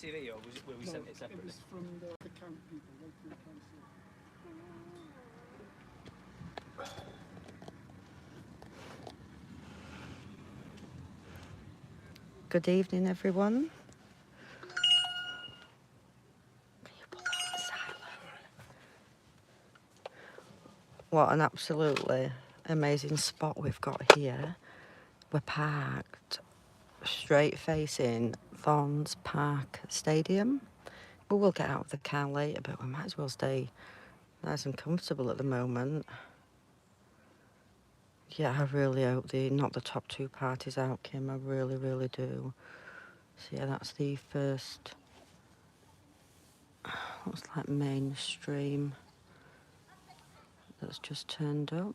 TV, or was it where we sent it It separately? was from the camp people, Wakefield Council. Good evening, everyone. Can you put that on silent? What an absolutely amazing spot we've got here. We're parked straight facing Thorns Park Stadium. We will get out of the car later, but we might as well stay nice and comfortable at the moment. Yeah, I really hope they knock the top two parties out, Kim. I really, really do. So yeah, that's the first, looks like mainstream that's just turned up.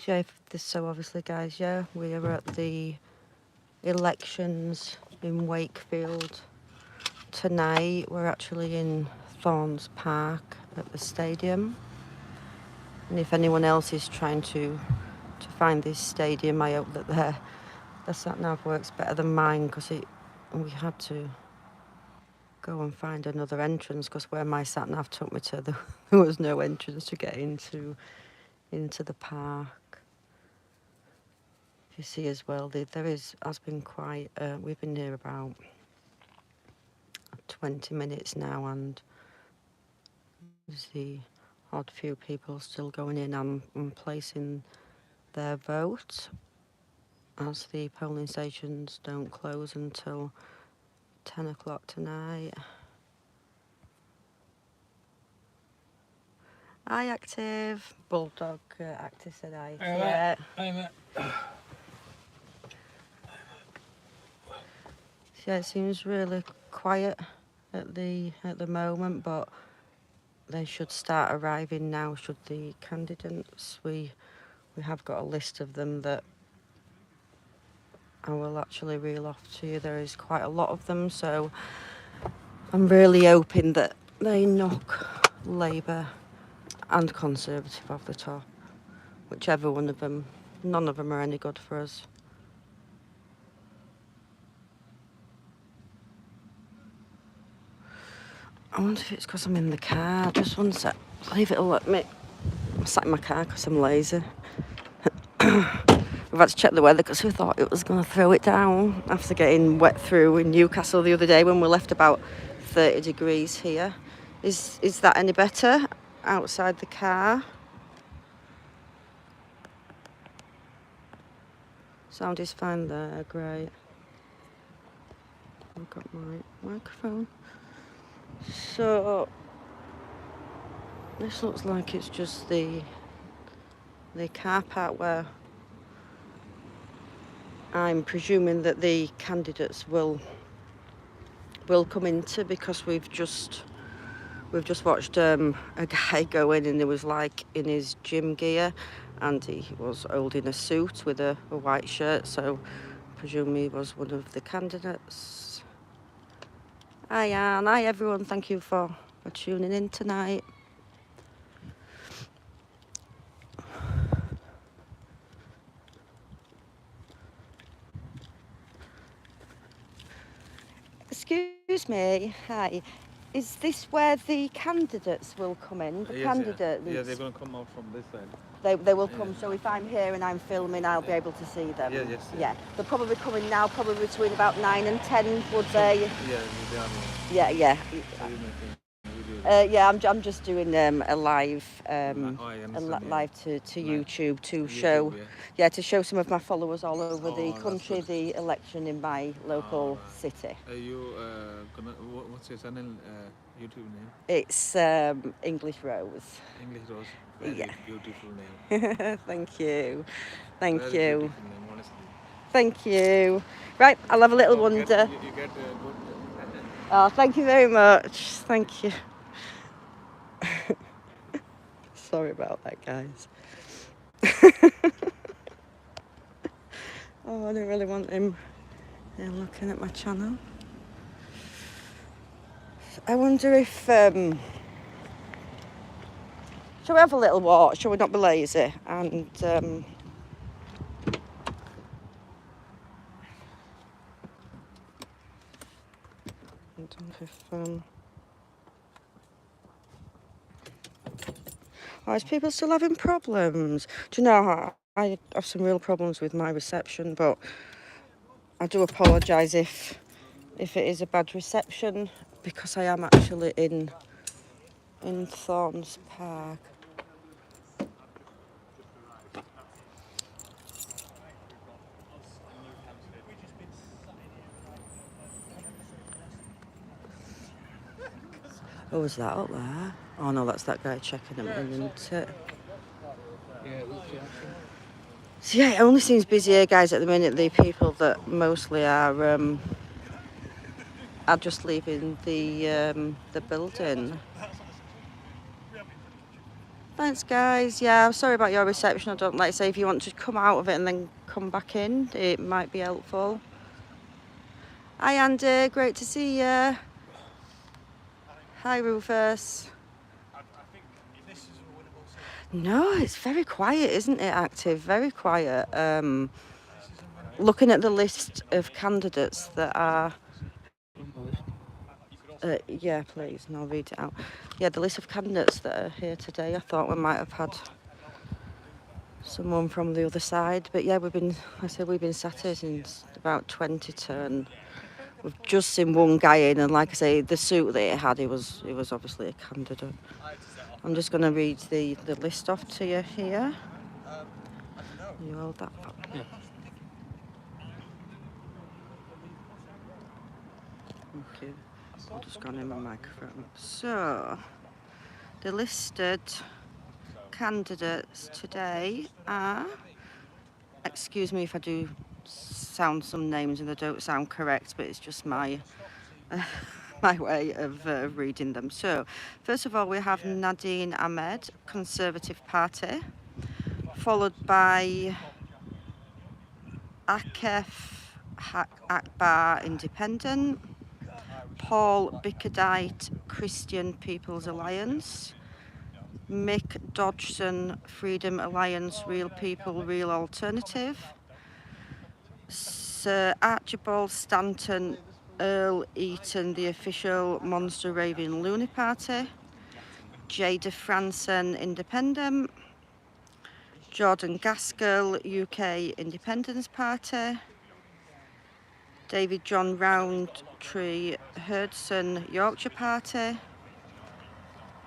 Yeah, so obviously, guys, yeah, we are at the elections in Wakefield tonight. We're actually in Thorns Park at the stadium. And if anyone else is trying to find this stadium, I hope that their sat-nav works better than mine, because we had to go and find another entrance, because where my sat-nav took me to, there was no entrance to get into the park. You see as well, has been quite, we've been here about 20 minutes now, and there's the odd few people still going in and placing their vote, as the polling stations don't close until 10 o'clock tonight. Hi, Active. Bulldog Active said hi. Yeah. Yeah, it seems really quiet at the moment, but they should start arriving now, should the candidates. We have got a list of them that I will actually reel off to you. There is quite a lot of them, so I'm really hoping that they knock Labour and Conservative off the top, whichever one of them. None of them are any good for us. I wonder if it's because I'm in the car. Just one sec. See if it'll let me. I'm sat in my car because I'm lazy. We've had to check the weather because we thought it was going to throw it down after getting wet through in Newcastle the other day when we left about 30 degrees here. Is that any better outside the car? Sound is fine there, great. I've got my microphone. So this looks like it's just the car park where I'm presuming that the candidates will come into, because we've just watched a guy go in, and he was like in his gym gear, and he was holding a suit with a white shirt, so I presume he was one of the candidates. Hi Anne, hi everyone, thank you for tuning in tonight. Excuse me, hi. Is this where the candidates will come in? The candidates? Yeah, they're going to come out from this side. They will come, so if I'm here and I'm filming, I'll be able to see them? Yes. Yeah, they're probably coming now, probably between about 9 and 10, would they? Yeah, they are. Yeah. So you're making Yeah, I'm just doing a live, live to YouTube to show, to show some of my followers all over the country the election in my local city. Are you gonna? What's your channel YouTube name? It's English Rose. English Rose. Very beautiful name. Thank you. Very beautiful name, honestly. Thank you. Right, I'll have a little wander. You get good. Oh, thank you very much. Thank you. Sorry about that, guys. Oh, I don't really want him looking at my channel. I wonder if Shall we have a little walk? Shall we not be lazy? And I don't know if oh, is people still having problems? Do you know, I have some real problems with my reception, but I do apologise if it is a bad reception, because I am actually in Thorns Park. Oh, is that up there? Oh no, that's that guy checking them in, isn't it? So yeah, it only seems busy here, guys, at the minute. The people that mostly are just leaving the building. Thanks, guys. Yeah, I'm sorry about your reception. I don't like say if you want to come out of it and then come back in, it might be helpful. Hi, Andy. Great to see you. Hi, Rufus. No, it's very quiet, isn't it, Active? Very quiet. Looking at the list of candidates that are... yeah, please, and I'll read it out. Yeah, the list of candidates that are here today, I thought we might have had someone from the other side. But yeah, we've been sat here since about 20 to, and we've just seen one guy in, and like I say, the suit that he had, he was obviously a candidate. I'm just going to read the list off to you here. You hold that up. Yeah. Thank you. I'll just go in my microphone. So, the listed candidates today are, excuse me if I do sound some names and they don't sound correct, but it's just my my way of reading them. So, first of all, we have Nadine Ahmed, Conservative Party, followed by Akef Akbar, Independent, Paul Bickerdite, Christian People's Alliance, Mick Dodgson, Freedom Alliance, Real People, Real Alternative, Sir Archibald Stanton, Earl Eaton, the official Monster Raving Loony Party, Jada Franson, Independent, Jordan Gaskell, UK Independence Party, David John Roundtree Hurdson, Yorkshire Party,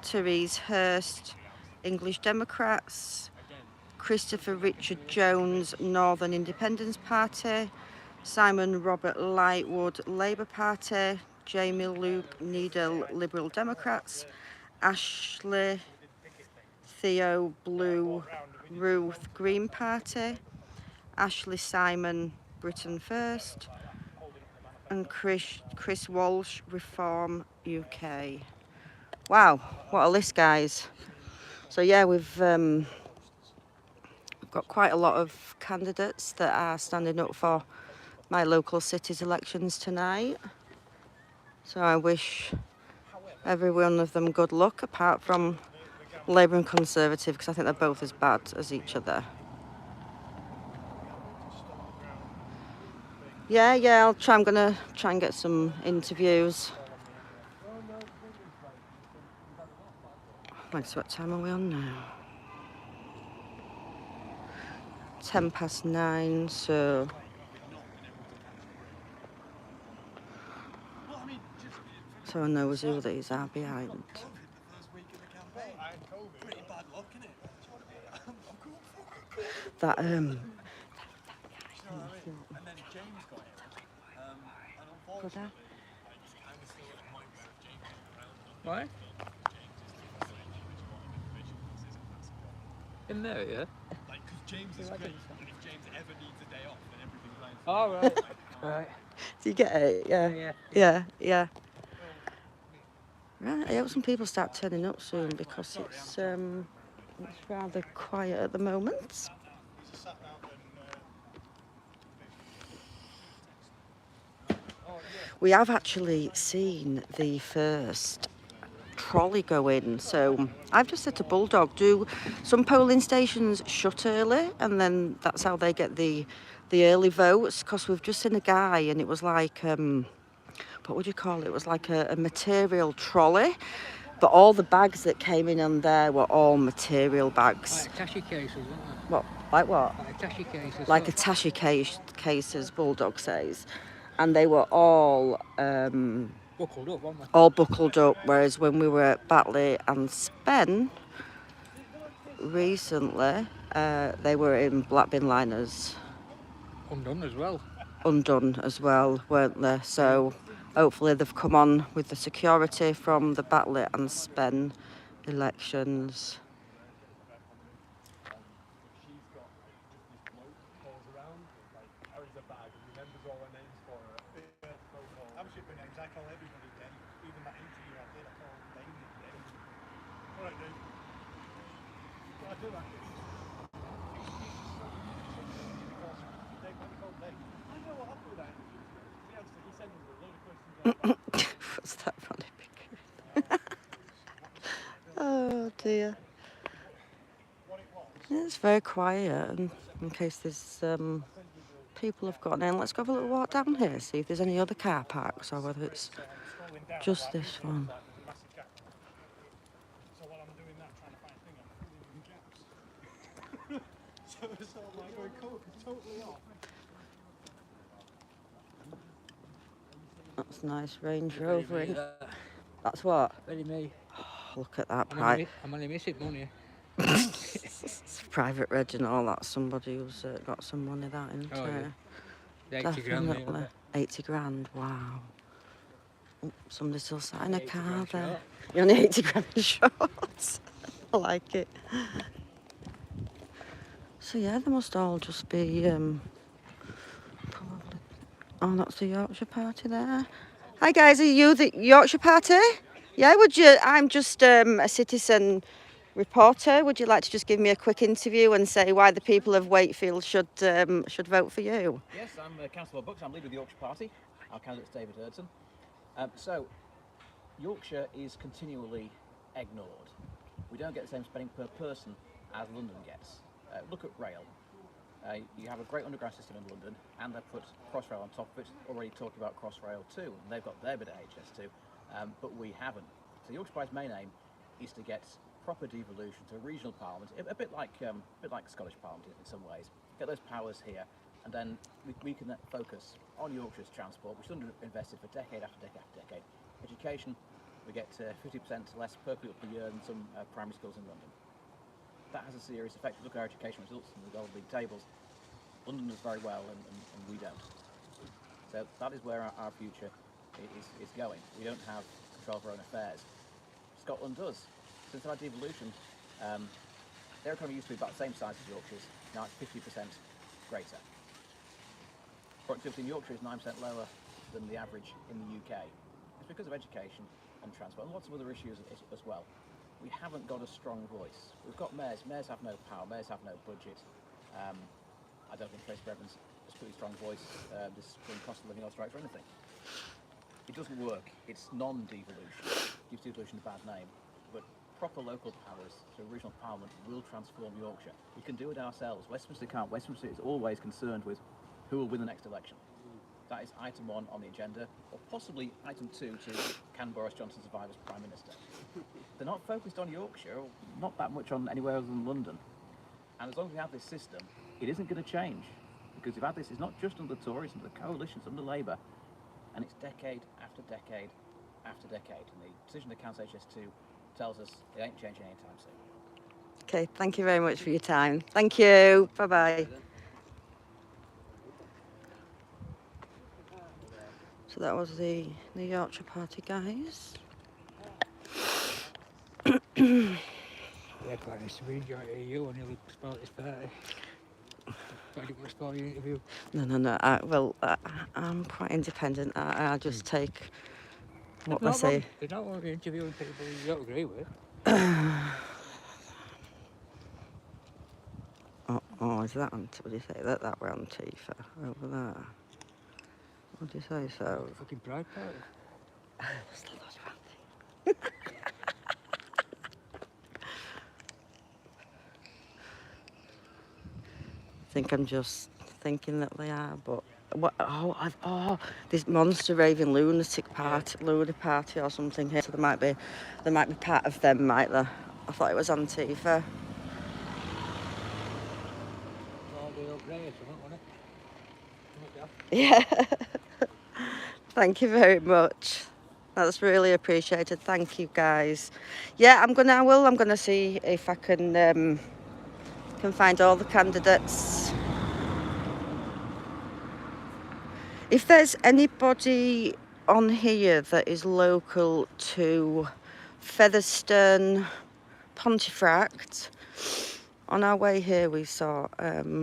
Therese Hurst, English Democrats, Christopher Richard Jones, Northern Independence Party, Simon Robert Lightwood, Labour Party, Jamie Luke Needle, Liberal Democrats, Ashley Theo Blue, Ruth, Green Party, Ashley Simon, Britain First, and Chris Walsh, Reform UK. Wow, what a list, guys. So yeah, we've got quite a lot of candidates that are standing up for my local city's elections tonight. So I wish every one of them good luck, apart from Labour and Conservative, because I think they're both as bad as each other. Yeah, I'm gonna try and get some interviews. So what time are we on now? 9:10, so I know who these are behind. That Why? In there, yeah? Like, because James is great, and if James ever needs a day off, then everything's nice. Oh, right. Right. Do you get it? Yeah. Right, I hope some people start turning up soon, because it's rather quiet at the moment. We have actually seen the first trolley going. So I've just said to Bulldog, do some polling stations shut early, and then that's how they get the early votes? Because we've just seen a guy, and it was like what would you call it? It was like a material trolley, but all the bags that came in on there were all material bags. Like attache cases, isn't it? What? Like what? Like attache cases. Like attache cases, Bulldog says, and they were all buckled up, weren't they? all buckled up. Whereas when we were at Batley and Spen recently, they were in black bin liners. Undone as well. Undone as well, weren't they? So hopefully they've come on with the security from the Batley and Spen elections. I'm shipping names. I call everybody Dave. Even that interview I did, I called Damien Dave. All right, Dave. Well, I do that. Dave, what do you call Dave? I know what happened with that. He sent us a load of questions. What's that funny picture? Oh dear. It's very quiet, and in case there's people have gotten in. Let's go have a little walk down here, see if there's any other car parks or whether it's just this one. So while I'm doing that, trying to find a thing, I'm filling in gaps. So it's all like going totally off. That's a nice Range Rover. That's what? Very me. Oh, look at that. I'm only missing money. It's private reg and all that. Somebody who's got some money, that, isn't Oh, it? yeah. 80 grand. Definitely. 80 grand, wow. Oh, somebody's still sat in a car there. Short. You're only 80 grand short. I like it. So yeah, they must all just be probably. Oh, that's the Yorkshire Party there. Hi guys, are you the Yorkshire Party? Yeah, would you? I'm just a citizen reporter. Would you like to just give me a quick interview and say why the people of Wakefield should vote for you? Yes, I'm Councillor Bucks. I'm leader of the Yorkshire Party. Our candidate is David Hurdson. So, Yorkshire is continually ignored. We don't get the same spending per person as London gets. Look at rail. You have a great underground system in London, and they've put Crossrail on top of it. Already talking about Crossrail too, and they've got their bit of HS2, but we haven't. So Yorkshire Party's main aim is to get proper devolution to a regional parliament, a bit like the Scottish Parliament in some ways. Get those powers here, and then we can then focus on Yorkshire's transport, which is underinvested for decade after decade after decade. Education, we get 50% less per pupil per year than some primary schools in London. That has a serious effect. Look at our education results in the Gold League tables. London does very well, and we don't. So that is where our future is going. We don't have control of our own affairs. Scotland does. Since our devolution, their economy used to be about the same size as Yorkshire's. Now it's 50% greater. Productivity in Yorkshire is 9% lower than the average in the UK. It's because of education and transport, and lots of other issues as well. We haven't got a strong voice. We've got mayors. Mayors have no power. Mayors have no budget. I don't think Tracy Brevins has a pretty strong voice. This cost of living or strikes or anything. It doesn't work. It's non-devolution. Gives devolution a bad name. But proper local powers through regional parliament will transform Yorkshire. We can do it ourselves. Westminster can't. Westminster is always concerned with who will win the next election. That is item 1 on the agenda, or possibly item 2 to can Boris Johnson survive as Prime Minister. They're not focused on Yorkshire, or not that much on anywhere other than London. And as long as we have this system, it isn't going to change. Because we've had this, it's not just under the Tories, under the coalitions, under Labour. And it's decade after decade after decade. And the decision to cancel HS2 tells us it ain't changing anytime soon. Okay, thank you very much for your time. Thank you. Bye-bye. So that was the Yorkshire Party guys. Yeah, quite nice to meet you. I nearly spoiled this party. I didn't want to spoil your interview. No. I'm quite independent. I just take what they say. There's not only interviewing people you don't agree with. Oh, is that on? What do you say? That we're on Tifa over there. What do you say? So. Fucking pride party. What's that about? think I'm just thinking that they are, but what? Oh, this monster raving lunatic party or something here. So there might be part of them, might there? I thought it was Antifa. All the way up there, something, wasn't it? Yeah. Thank you very much. That's really appreciated. Thank you, guys. Yeah, I'm gonna see if I can find all the candidates. If there's anybody on here that is local to Featherstone, Pontefract, on our way here we saw a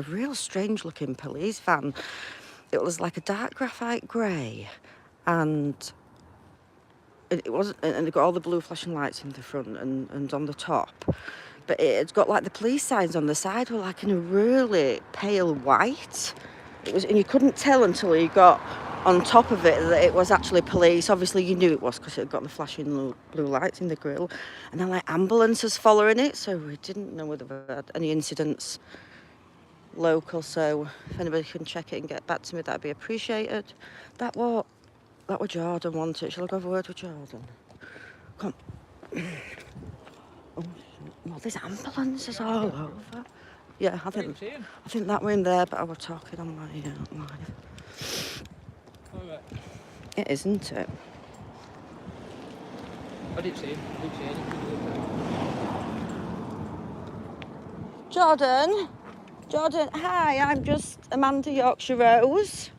real strange looking police van. It was like a dark graphite grey, and it wasn't, and it got all the blue flashing lights in the front and on the top, but it's got like the police signs on the side were like in a really pale white. It was, and you couldn't tell until you got on top of it that it was actually police. Obviously you knew it was because it got the flashing blue lights in the grille, and then like ambulances following it, so we didn't know whether we had any incidents local. So if anybody can check it and get back to me, that'd be appreciated. That were Jordan, wasn't it? Shall I go have a word with Jordan? Come on. Oh, well, there's ambulances all over. Yeah, I think that were in there, but I was talking on my live. Alright. It isn't it? I didn't see him. Jordan, hi, I'm just Amanda Yorkshire Rose.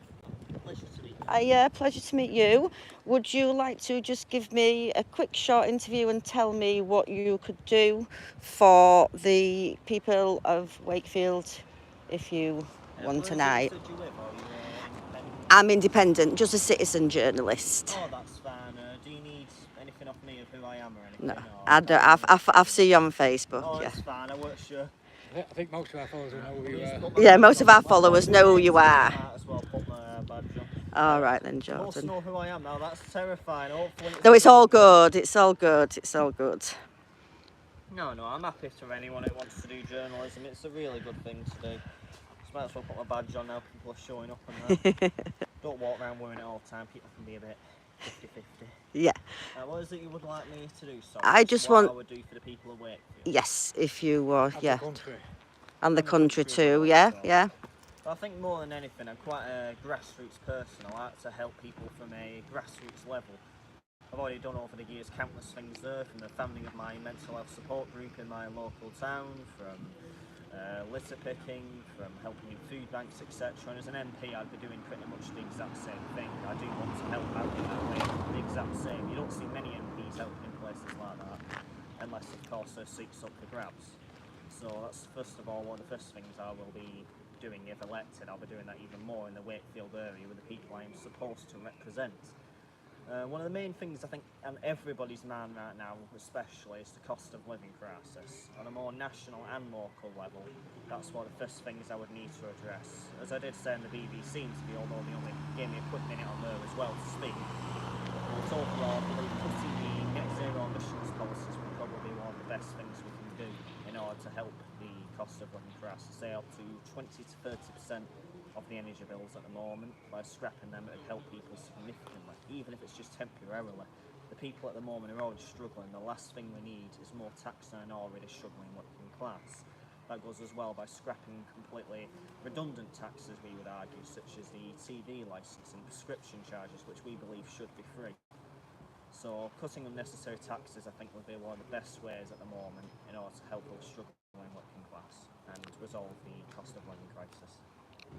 Pleasure to meet you. Would you like to just give me a quick short interview and tell me what you could do for the people of Wakefield if you want tonight? I'm independent, just a citizen journalist. Oh, that's fine. Do you need anything off me of who I am or anything? No, or- I don't. I've seen you on Facebook. Oh, Yeah. it's fine. I work sure. I think most of our followers will know who you are. Yeah, most of our followers know who you are. Might as well put my badge on. All right then, You also Jordan. know who I am now. That's terrifying. Hopefully No, it's all good. It's all good. It's all good. No, I'm happy for anyone who wants to do journalism. It's a really good thing to do. Just might as well put my badge on now. People are showing up and that. Don't walk around wearing it all the time. People can be a bit 50-50. Yeah. What is it you would like me to do? Sorry, I just what want- I would do for the people of Wakefield. Yes, if you were. Of Yeah. the country. And the And the country country as too. well, Yeah. so. Yeah. I think more than anything, I'm quite a grassroots person. I like to help people from a grassroots level. I've already done over the years countless things there, from the founding of my mental health support group in my local town, from litter picking, from helping in food banks, etc. And as an MP, I'd be doing pretty much the exact same thing. I do want to help out in that way, the exact same. You don't see many MPs helping in places like that, unless of course their seats up for grabs. So that's first of all one of the first things I will be doing if elected. I'll be doing that even more in the Wakefield area with the people I'm supposed to represent. One of the main things I think on everybody's mind right now especially is the cost of living crisis. On a more national and local level, that's one of the first things I would need to address. As I did say in the BBC interview, although they only gave me a quick minute on there as well to speak, but overall I believe putting the net zero emissions policies would probably be one of the best things we can do in order to help the cost of living crisis, say up to 20 to 30% of the energy bills at the moment. By scrapping them, it would help people significantly, even if it's just temporarily. The people at the moment are already struggling. The last thing we need is more tax on an already struggling working class. That goes as well by scrapping completely redundant taxes, we would argue, such as the TV licence and prescription charges, which we believe should be free. So cutting unnecessary taxes, I think, would be one of the best ways at the moment in order to help the struggling working class and resolve the cost of living crisis.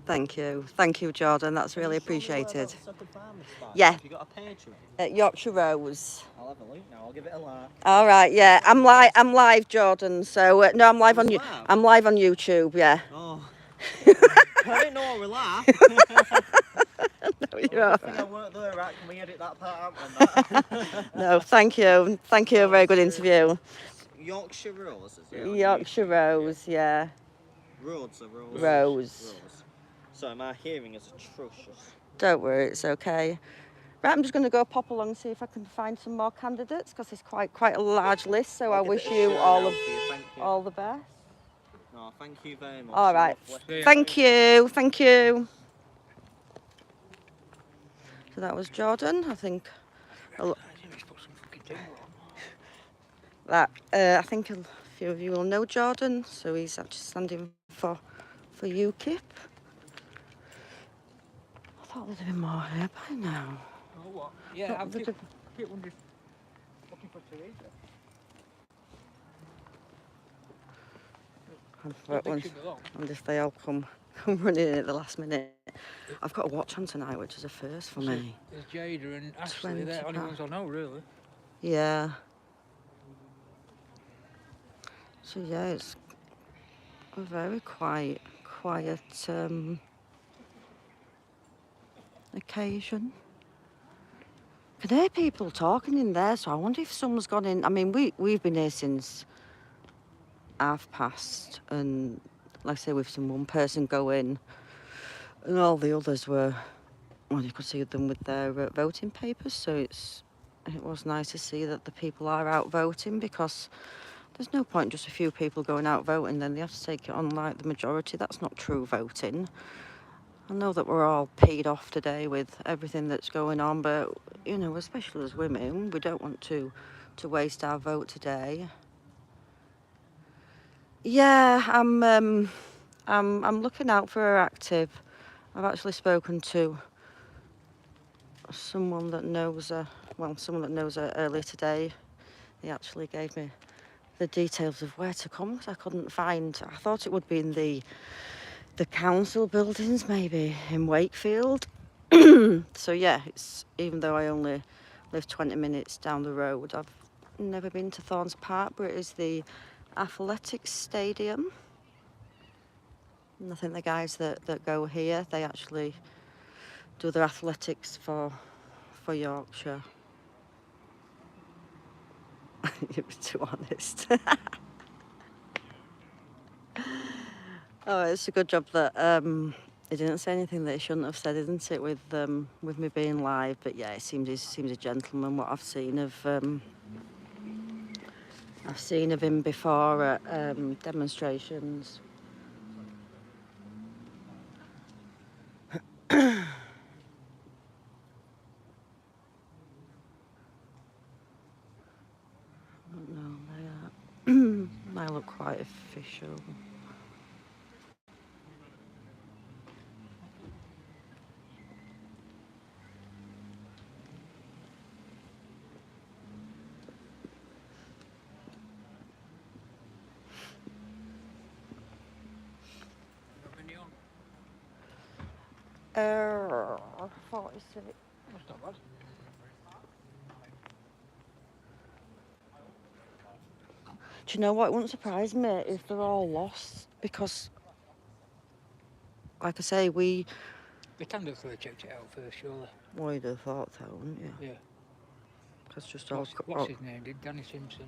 Thank you, Jordan. That's really appreciated. Have Yeah. you got a page of it? At Yorkshire Rose. I'll have a look now. I'll give it a like. All right. Yeah. I'm live, Jordan. So no, I'm live on you. Live? I'm live on YouTube. Yeah. Oh. I didn't know we laugh. No, you're all I think I weren't there, right? Can we edit that part out and that? No, thank you. Thank you. A very good interview. Yorkshire Rose, is it? Yorkshire Rose. Yeah. Roads or Rose? Rose. Sorry, my hearing is atrocious. Don't worry. It's okay. Right, I'm just going to go pop along and see if I can find some more candidates because it's quite a large list. So I I'll give wish it a you show all now of for you, thank you. all the best. No, thank you very much. All you're right. lovely. Thank you. Thank you. So that was Jordan. I think that I think a few of you will know Jordan. So he's actually standing for UKIP. I thought there'd have been more here by now. Oh, what? Yeah, I've There'd keep have- wondering, looking for Teresa. But once, and if they all come running in at the last minute, I've got a watch on tonight, which is a first for me. There's Jada and Ashley, they're the only ones I know, really. Yeah. So yeah, it's a very quiet occasion. I can hear people talking in there, so I wonder if someone's gone in. I mean, we've been here since past, and like I say, we've seen one person go in, and all the others were, well, you could see them with their voting papers. So it was nice to see that the people are out voting, because there's no point just a few people going out voting, then they have to take it on like the majority. That's not true voting. I know that we're all peed off today with everything that's going on, but you know, especially as women, we don't want to waste our vote today. Yeah, I'm looking out for her active. I've actually spoken to someone that knows her. Well, someone that knows her earlier today. He actually gave me the details of where to come, because I couldn't find. I thought it would be in the council buildings, maybe in Wakefield. So yeah, it's, even though I only live 20 minutes down the road, I've never been to Thorns Park, but it is the athletics stadium. And I think the guys that go here, they actually do their athletics for Yorkshire. You were too honest. Oh, it's a good job that he didn't say anything that he shouldn't have said, isn't it? With me being live, but yeah, he seems a gentleman. What I've seen of him before at demonstrations. No, they are. They look quite official. Error 46. That's not bad. Do you know what? It wouldn't surprise me if they're all lost, because, like I say, The candidates would have checked it out first, surely. well, you'd have thought so, wouldn't you? Yeah. Because just What's his name? Did Danny Simpson?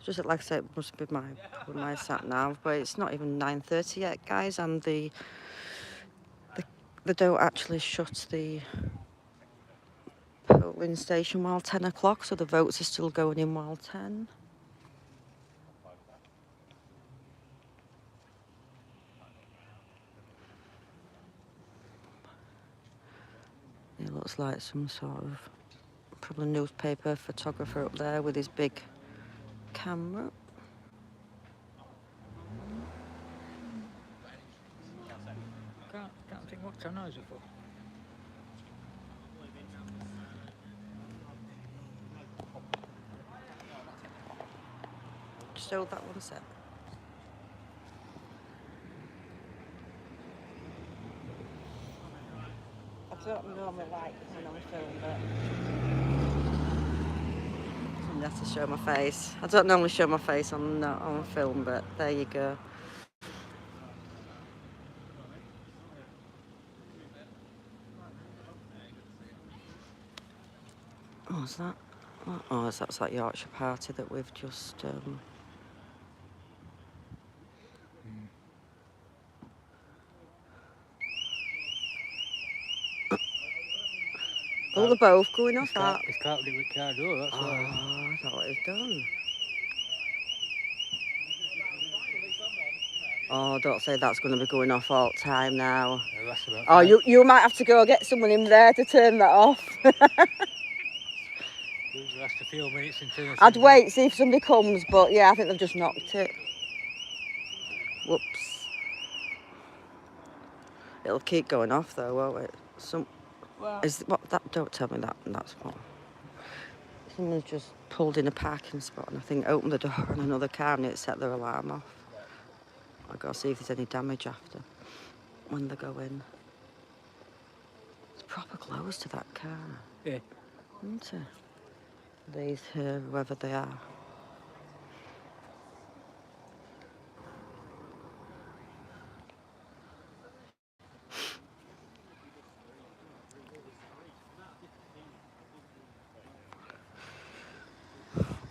just like I said, it must be my sat nav, but it's not even 9:30 yet, guys, and they don't actually shut the polling station while 10 o'clock, so the votes are still going in while 10. It looks like some sort of probably newspaper photographer up there with his big camera. Can't think what turn is it for. Just hold that one sec. I don't normally like coming on film, but somebody has to show my face. I don't normally show my face on film, but there you go. Oh, is that? Oh, that's that Yorkshire Party that we've just. Oh, they're both going off that. It's can't do with car door, that's Oh, all. I thought it was done. Oh, don't say that's going to be going off all the time now. Yeah, that's about Oh, right. you might have to go get someone in there to turn that off. Usually lasts a few minutes until I'd wait, see if somebody comes, but yeah, I think they've just knocked it. Whoops. It'll keep going off though, won't it? Well, Is what that? Don't tell me that. That's what. Someone's just pulled in a parking spot and I think opened the door on another car and it set their alarm off. I've got to see if there's any damage after when they go in. It's proper close to that car, yeah. isn't it? These here, whoever they are.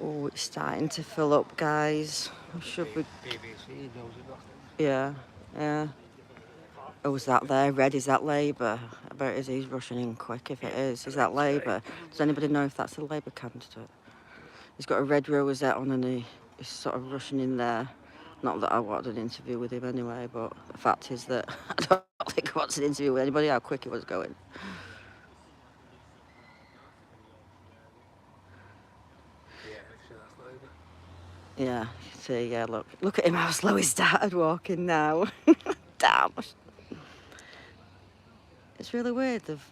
Oh, it's starting to fill up, guys. Should we? BBC knows it. Yeah, yeah. Oh, is that there? Red, is that Labour? I bet it is. He's rushing in quick if it is. Is that Labour? Does anybody know if that's a Labour candidate? He's got a red rosette on and he's sort of rushing in there. Not that I wanted an interview with him anyway, but the fact is that I don't think he wants an interview with anybody, how quick he was going. Yeah, so that's Labour. Yeah, see, yeah, look at him how slow he started walking now. Damn. It's really weird, they've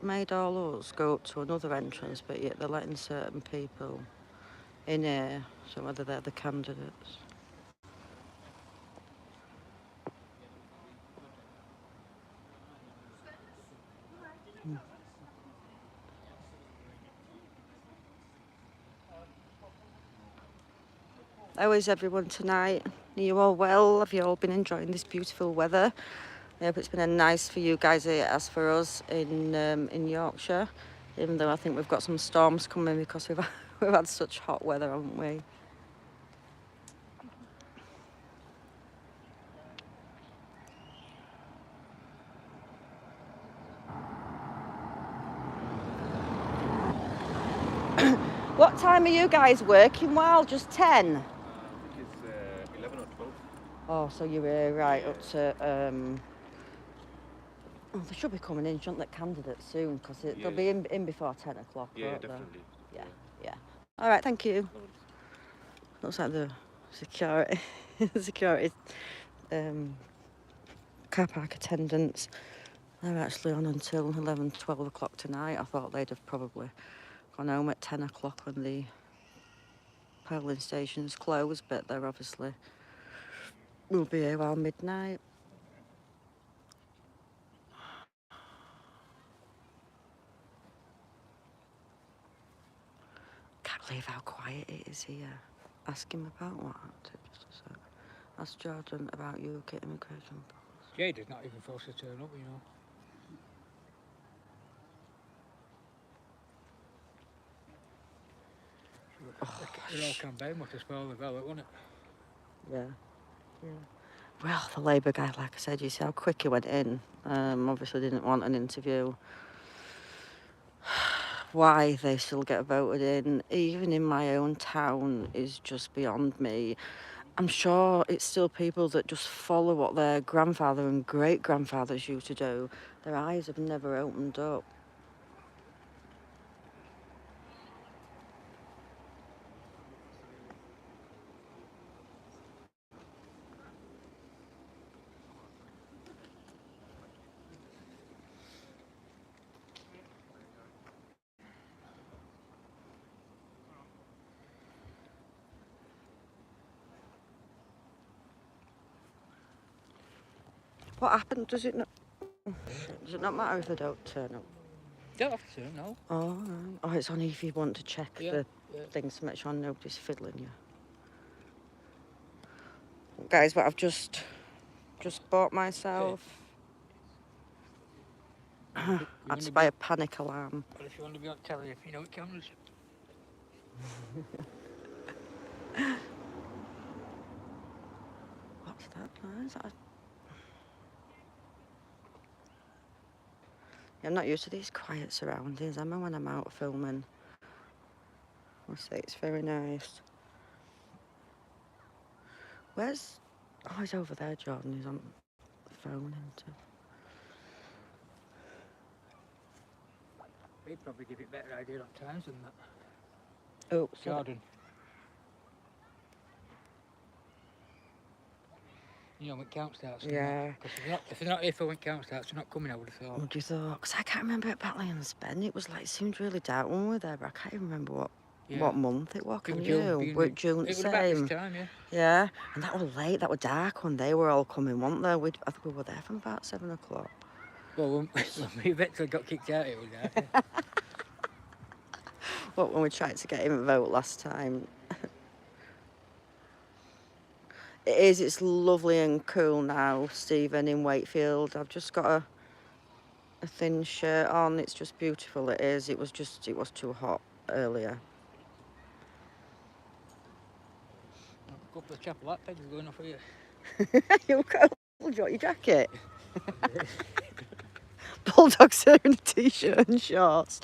made all us go up to another entrance, but yet they're letting certain people in here, so whether they're the candidates. How is everyone tonight? Are you all well? Have you all been enjoying this beautiful weather? I hope it's been as nice for you guys as for us in Yorkshire, even though I think we've got some storms coming because we've had such hot weather, haven't we? What time are you guys working? Well, just 10? I think it's 11 or 12. Oh, so you're right up to... Oh, they should be coming in, shouldn't they, candidates soon, because they'll be in before 10 o'clock, Yeah, won't they? definitely. Yeah. All right, thank you. Looks like the security, security car park attendants, they're actually on until 11, 12 o'clock tonight. I thought they'd have probably gone home at 10 o'clock when the polling stations closed, but they're obviously will be here while midnight. Can't believe how quiet it is here. Ask him about what? Just a sec. Ask Jordan about UK immigration policy. Jade is not even forced to turn up, you know. It all campaign was to spoil the ballot, wasn't it? Yeah. Well, the Labour guy, like I said, you see how quick he went in. Obviously didn't want an interview. Why they still get voted in, even in my own town, is just beyond me. I'm sure it's still people that just follow what their grandfather and great-grandfathers used to do. Their eyes have never opened up. What happened? Does it not matter if they don't turn up? Don't have to turn, no. Oh, right. Oh, it's only if you want to check the Yeah. things to make sure nobody's fiddling you. Guys, what I've just bought myself. Had to buy a panic alarm. Well, if you want to be on telly, if you know it cameras. What's that? Oh, is that I'm not used to these quiet surroundings, am I, when I'm out filming? I say it's very nice. Where's... Oh, he's over there, Jordan. He's on the phone. Isn't He'd probably give it better idea on times than that. he? Oh, sorry. Jordan. You know when count starts. Yeah. Because if they're not here for when count starts, they're not coming, I would have thought. What do you thought? Because I can't remember at Batley and Ben. It was like, it seemed really dark when we were there, but I can't even remember what month it was. Can you? Were it June the It was about same? this time, yeah. Yeah. And that was late, that was dark when they were all coming, weren't they? I think we were there from about 7 o'clock. Well, when we eventually got kicked out, it was dark. Yeah. What, when we tried to get him a vote last time? It is, it's lovely and cool now, Stephen, in Wakefield. I've just got a thin shirt on. It's just beautiful, it is. It was too hot earlier. A couple of chapel hat pegs going off here. You're cold. Do you want your jacket? Bulldogs are in a t-shirt and shorts.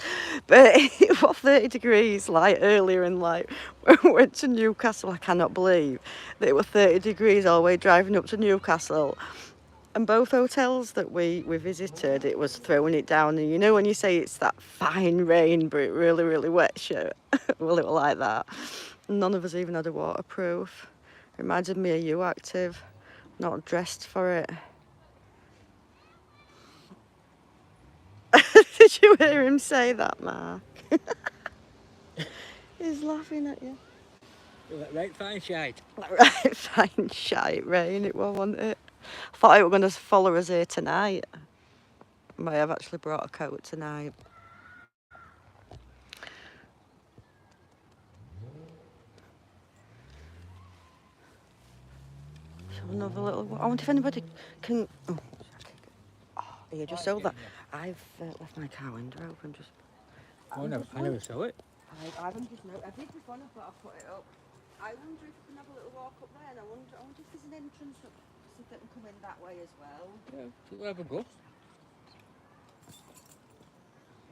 But it was 30 degrees like earlier, and like when we went to Newcastle, I cannot believe that it was 30 degrees all the way driving up to Newcastle. And both hotels that we visited, it was throwing it down. And you know when you say it's that fine rain, but it really, really wets you? Well, it was like that. None of us even had a waterproof. Reminded me of you, Active. Not dressed for it. Did you hear him say that, Mark? He's laughing at you. Right fine shite. Right, fine shite rain it was, wasn't it? I thought it were going to follow us here tonight. I may have actually brought a coat tonight. So another little... I wonder if anybody can... Oh, you just saw that. I've left my car window open. Just... I never saw it. I haven't just noticed. I did before, but I put it up. I wonder if we can have a little walk up there, and I wonder if there's an entrance up, so they can come in that way as well. Yeah, we'll have a go. And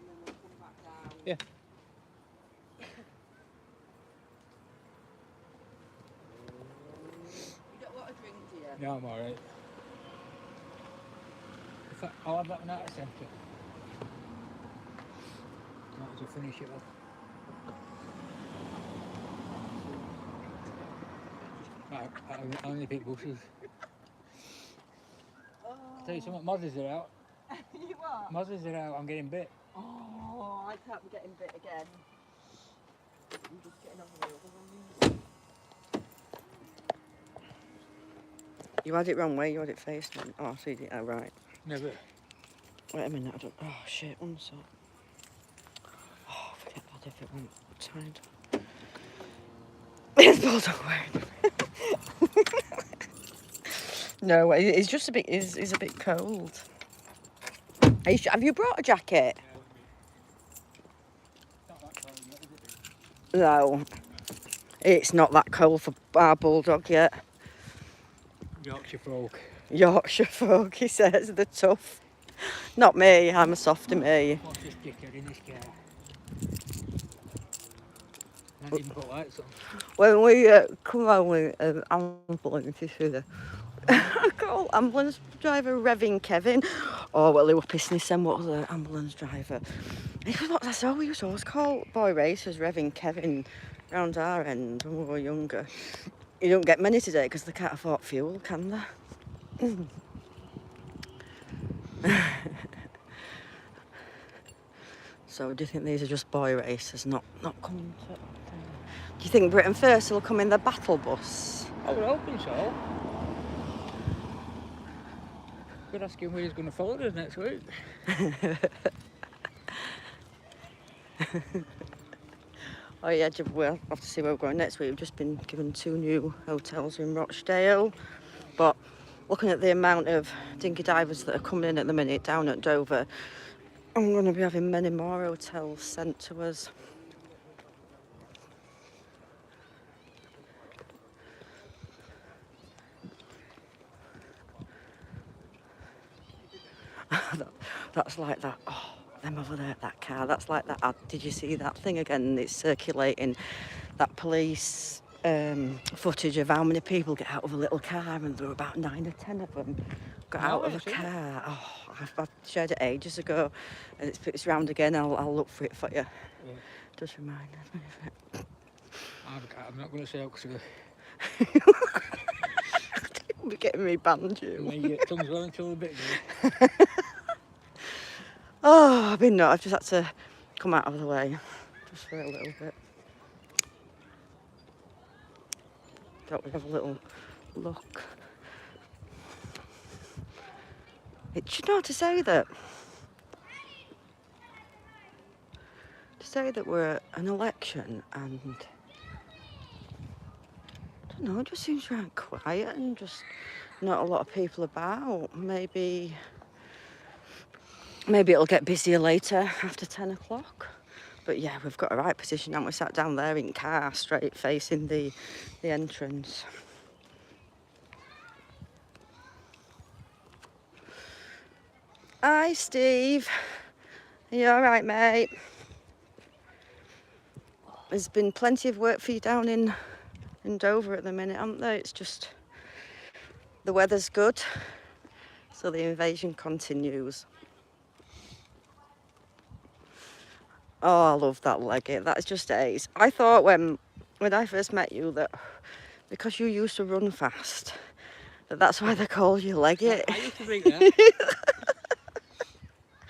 then we'll come back down. Yeah. You don't want a drink, do you? No, I'm alright. In fact, I'll have that one out of centre. Might as well finish it off. I only pick buses. Oh. I'll tell you something, Mozzes are out. You what? Mozzes are out, I'm getting bit. Oh, I can't be getting bit again. I'm just getting on the other ones. You had it wrong way, you had it faced. Oh, so you did. Oh, right. Never. Wait a minute, I don't... Oh, shit, one sec. Oh, forget that if it went tied. It's bulldog wearing. No, it's just a bit... It's a bit cold. Have you brought a jacket? No. It's not that cold for our bulldog yet. Yorkshire folk. Yorkshire folk, he says, they're tough. Not me, I'm a softy me. What's this dickhead in this car? I didn't even put lights on. When we come home with an ambulance, you see the... I call ambulance driver Revving Kevin. Oh, well, they were pissing his son. What was the ambulance driver? That's all we used to always call boy racers, Revving Kevin, round our end when we were younger. You don't get many today because they can't afford fuel, can they? So do you think these are just boy racers, not coming to... Do you think Britain First will come in the battle bus? I would hoping so. Could ask him where he's going to follow us next week. Oh yeah, we'll have to see where we're going next week. We've just been given 2 new hotels in Rochdale, but looking at the amount of dinghy divers that are coming in at the minute down at Dover, I'm going to be having many more hotels sent to us. That's like that. Oh, them over there, that car, that's like that ad. Did you see that thing again? It's circulating, that police footage of how many people get out of a little car, and there were about 9 or 10 of them got out of a car. Oh, I've shared it ages ago, and it's round again. I'll look for it for you. Yeah. Just remind me of it. I'm not going to say because You'll be getting me banned, you. my tongue's well until a bit ago. Oh, I've just had to come out of the way, just for a little bit. Thought we'd have a little look. Do you know, to say that we're at an election and I don't know, it just seems right quiet and just not a lot of people about. Maybe it'll get busier later after 10 o'clock. But yeah, we've got a right position, and we sat down there in car, straight facing the entrance. Hi, Steve. Are you all right, mate? There's been plenty of work for you down in Dover at the minute, haven't there? It's just the weather's good, so the invasion continues. Oh, I love that leggett. That's just ace. I thought when I first met you that because you used to run fast, that's why they call you leggett. I used to think that.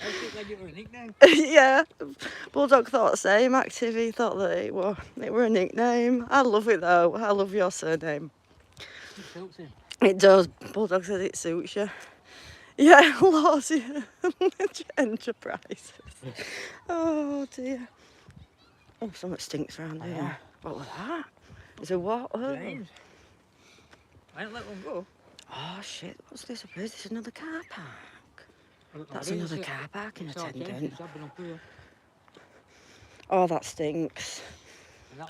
I used to think Leggett was a nickname. Yeah, Bulldog thought the same. Active, he thought that it were a nickname. I love it though. I love your surname. It suits him. It does. Bulldog says it suits you. Yeah, Lawsy Enterprises. Oh dear. Oh, something stinks around here. What was that? Is it what? Oh. James. I didn't let one go. Oh shit, what's this up here? Is this another car park? That's another car parking attendant. Oh, that stinks.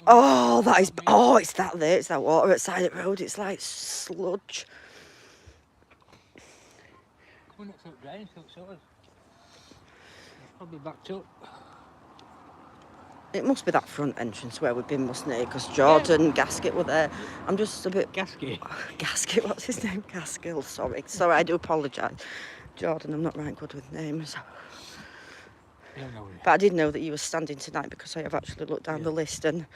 Oh, that is. Oh, it's that there. It's that water outside the road. It's like sludge. Coming up to drain, so it's probably backed up. It must be that front entrance where we've been, mustn't it? Because Jordan Gasket were there. I'm just a bit. Gasket. Gasket. What's his name? Gaskill. Sorry. I do apologise, Jordan. I'm not right good with names. But I did know that you were standing tonight because I have actually looked down the list, and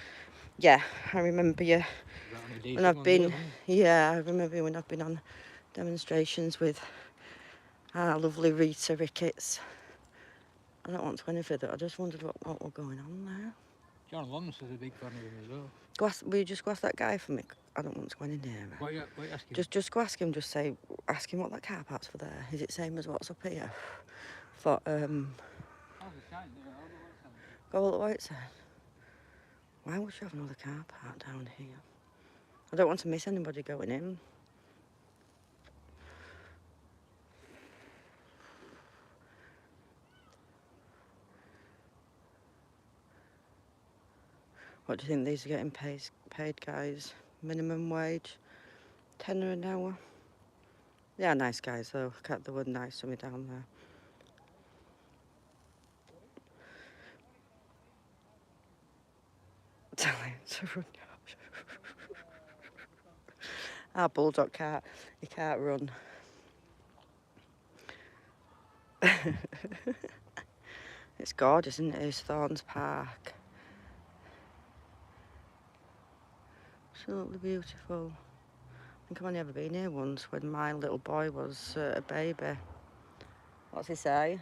yeah, I remember you. And I've been, I remember when I've been on demonstrations with our lovely Rita Ricketts. I don't want to go any further. I just wondered what were going on there. John Lawrence was a big fan of him as well. Will you just go ask that guy for me? I don't want to go any nearer. What are you asking? Just go ask him. Ask him what that car park's for there. Is it same as what's up here? For Go all the way outside. Why would you have another car park down here? I don't want to miss anybody going in. What do you think these are getting paid, guys? Minimum wage? £10 an hour? Yeah, nice guys though. They were nice to me down there. Tell him to run. Our Bulldog he can't run. It's gorgeous, isn't it? It's Thorns Park. Absolutely beautiful. I think I've only ever been here once when my little boy was a baby. What's he say?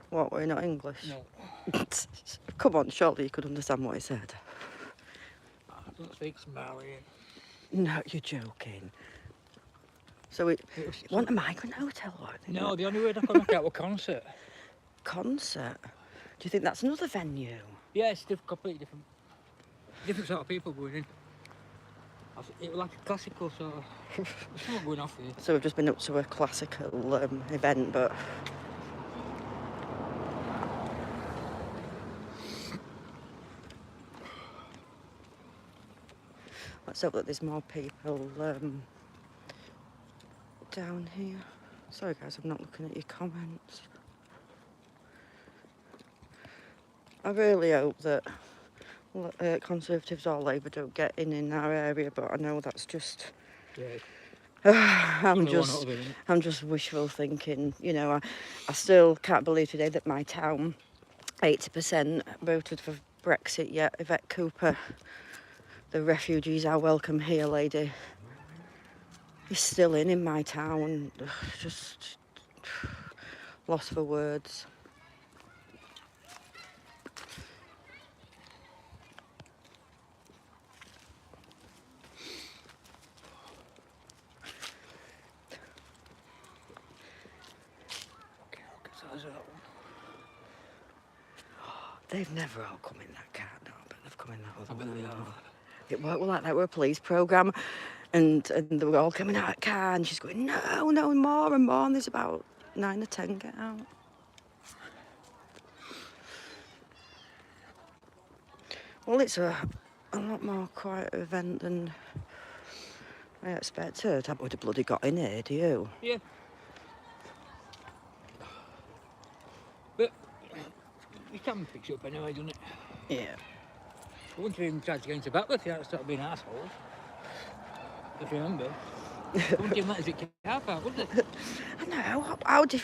What, we're not English? No. Come on, surely you could understand what he said. I don't speak Somali. No, you're joking. So we want a migrant hotel or anything? No, the only word I could look at was concert. Concert? Do you think that's another venue? Yeah, it's completely different sort of people going in. It was like a classical sort of. There's something going off here. So we've just been up to a classical event, but let's hope that there's more people down here. Sorry guys, I'm not looking at your comments. I really hope that Conservatives or Labour don't get in our area, but I know that's just... Yeah. I'm just wishful thinking, you know. I still can't believe today that my town, 80% voted for Brexit, yet Yvette Cooper, the refugees are welcome here lady, is still in my town. Just lost for words. They've never all come in that car, no, but they've come in that other one. It worked like that. We're a police programme, and they were all coming out of the car, and she's going, no, more and more, and there's about 9 or 10 get out. Well, it's a lot more quiet event than I expected. I would have bloody got in here, do you? Yeah. But you can fix it up anyway, doesn't it? Yeah. I wouldn't have even tried to get into Batley if you had to start being assholes. If you remember. It wouldn't even let us at car park, would it? I know.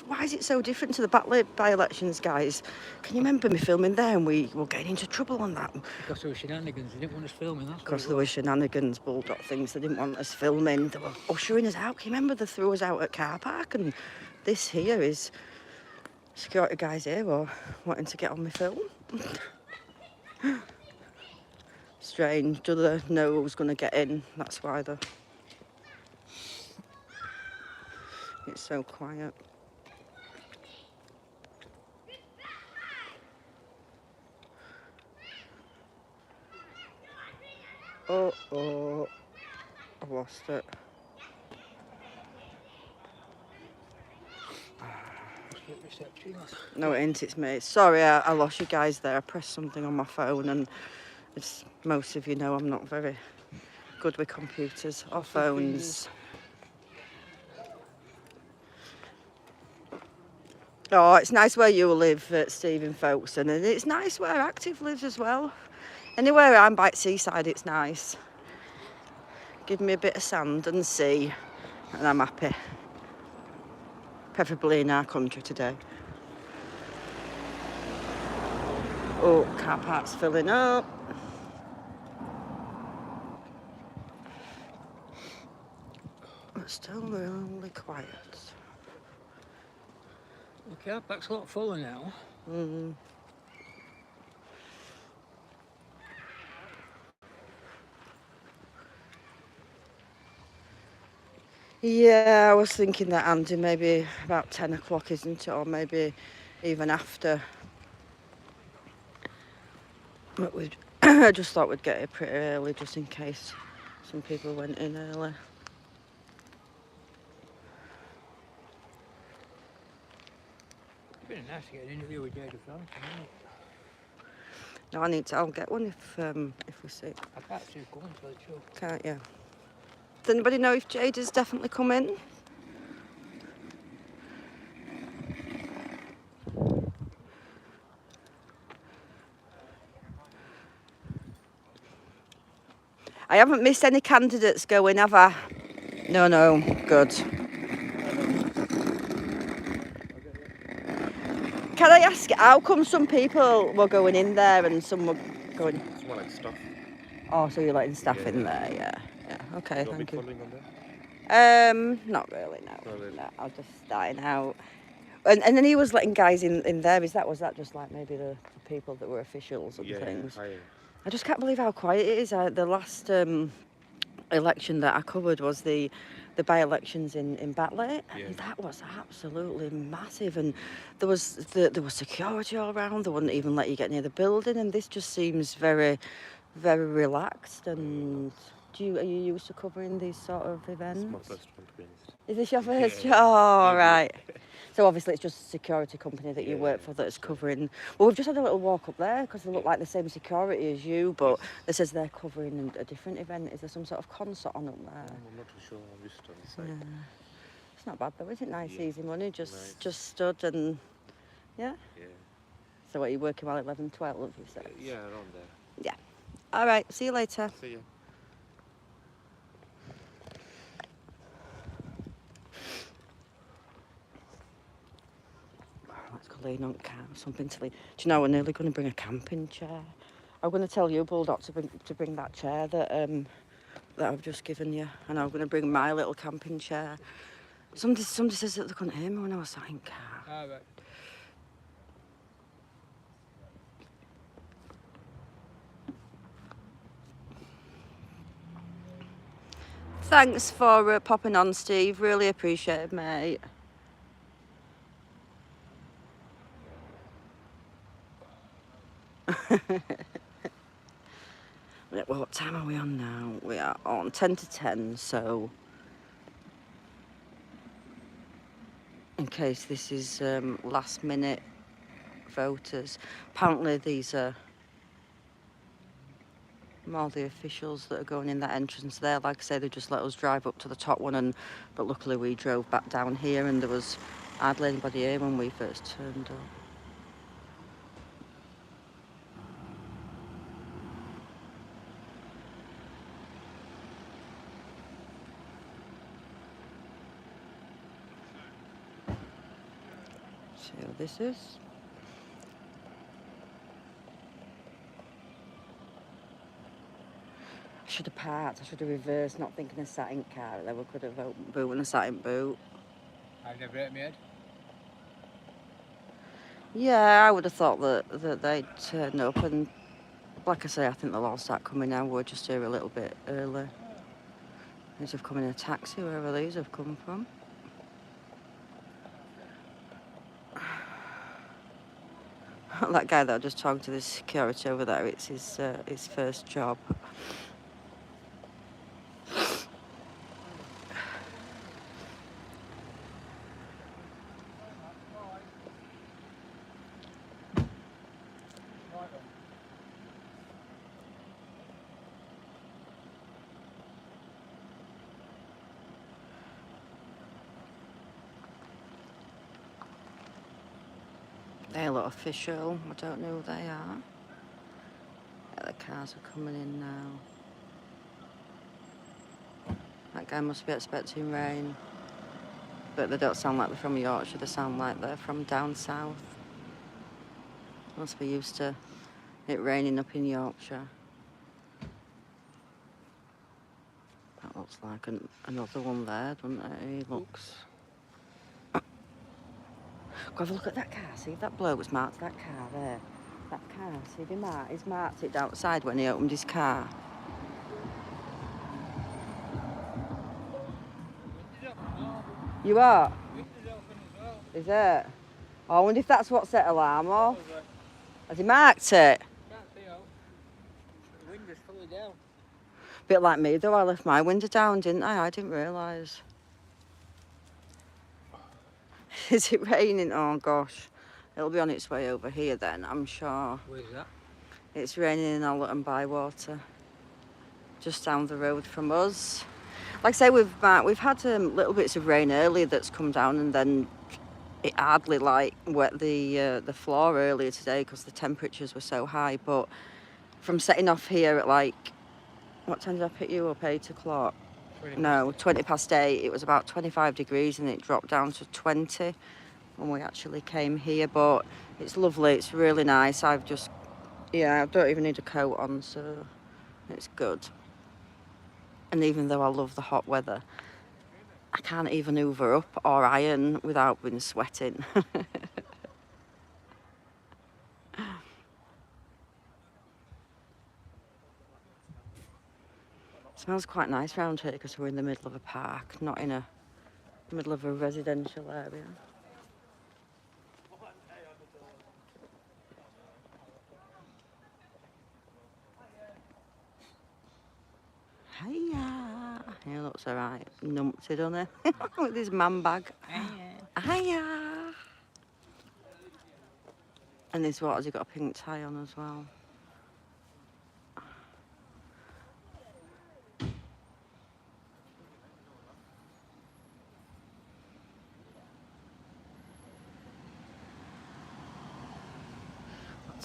Why is it so different to the Batley by-elections, guys? Can you remember me filming there and we were getting into trouble on that? Because there were shenanigans, they didn't want us filming, that's Because there were shenanigans, bulldog things, they didn't want us filming. They were ushering us out. Can you remember they threw us out at car park? And this here is security guys here or wanting to get on my film. Strange. Do they know who's going to get in? That's why it's so quiet. Oh, I've lost it. No, it ain't, it's me. Sorry, I lost you guys there. I pressed something on my phone, and as most of you know, I'm not very good with computers or phones. Oh, it's nice where you live, Stephen Folkestone, and it's nice where Active lives as well. Anywhere I'm by seaside, it's nice. Give me a bit of sand and sea, and I'm happy. Preferably in our country today. Oh, car park's filling up. But still really quiet. The car park's a lot fuller now. Yeah, I was thinking that, Andy, maybe about 10 o'clock, isn't it? Or maybe even after. But I just thought we'd get here pretty early, just in case some people went in early. It'd been nice to get an interview with Jada Frank, isn't it? No, I'll get one if we see. I can't see it going till it's true. Can't you? Does anybody know if Jada's definitely come in? I haven't missed any candidates going, have I? No, good. Can I ask, how come some people were going in there and some were going... It's more like stuff. Oh, so you're letting staff in there, yeah. Okay, You thank you. following on that? Not really, no. Not really. No, I was just starting out. And then he was letting guys in there. Was that just like maybe the people that were officials and things? I just can't believe how quiet it is. The last election that I covered was the by-elections in Batley, and that was absolutely massive. And there was security all around. They wouldn't even let you get near the building. And this just seems very, very relaxed. And are you used to covering these sort of events? It's my first one, to be honest. Is this your first job? Yeah. Oh, right. So obviously it's just a security company that you work for that's covering... Well, we've just had a little walk up there because they look like the same security as you, but it says they're covering a different event. Is there some sort of concert on up there? I'm not too sure. I'm just on the side. Yeah. It's not bad though, is it? Nice, Yeah. easy money. Nice. Just stood and yeah. Yeah. So what, are you working while 11, 12, you said? Yeah, around there. Yeah. All right. See you later. See ya. Let's go lean on car, something to lean. Do you know, we're nearly going to bring a camping chair. I'm going to tell you, Bulldog, to bring that chair that I've just given you, and I'm going to bring my little camping chair. Somebody says that they couldn't hear me when I was sat in car. All right. Thanks for popping on, Steve. Really appreciate it, mate. Well, what time are we on now? We are on 10 to 10, so in case this is last minute voters, apparently these are more the officials that are going in that entrance there. Like I say, they just let us drive up to the top one, but luckily we drove back down here and there was hardly anybody here when we first turned up. See what this is. I should have parked, I should have reversed, not thinking of sat in car. Then we could have boot and a sat in boot. I've never hit my head. Yeah, I would have thought that they'd turn up, and like I say, I think they'll all start coming now. We're just here a little bit early. These have come in a taxi, wherever these have come from. That guy that I just talked to, the security over there, it's his first job. They look official. I don't know who they are. Yeah, the cars are coming in now. That guy must be expecting rain. But they don't sound like they're from Yorkshire, they sound like they're from down south. Must be used to it raining up in Yorkshire. That looks like another one there, doesn't it? He looks... Go have a look at that car, see if that bloke was marked that car there. That car, see if he's marked it outside when he opened his car. You are? Is it? Oh, I wonder if that's what set alarm off. Has he marked it? Can't see how. The window's fully down. Bit like me though, I left my window down, didn't I? I didn't realise. Is it raining? Oh gosh. It'll be on its way over here then, I'm sure. Where's that? It's raining in Ollet and Bywater. Just down the road from us. Like I say, we've had little bits of rain earlier that's come down, and then it hardly like wet the floor earlier today because the temperatures were so high. But from setting off here at like, what time did I pick you up? 8 o'clock? No, 20 past 8. It was about 25 degrees and it dropped down to 20 when we actually came here. But it's lovely. It's really nice. I don't even need a coat on, so it's good. And even though I love the hot weather, I can't even hoover up or iron without being sweating. Smells quite nice round here because we're in the middle of a park, not in the middle of a residential area. Hiya! He looks alright, numpty, doesn't he? With his man bag. Hiya! And this what, has he got a pink tie on as well?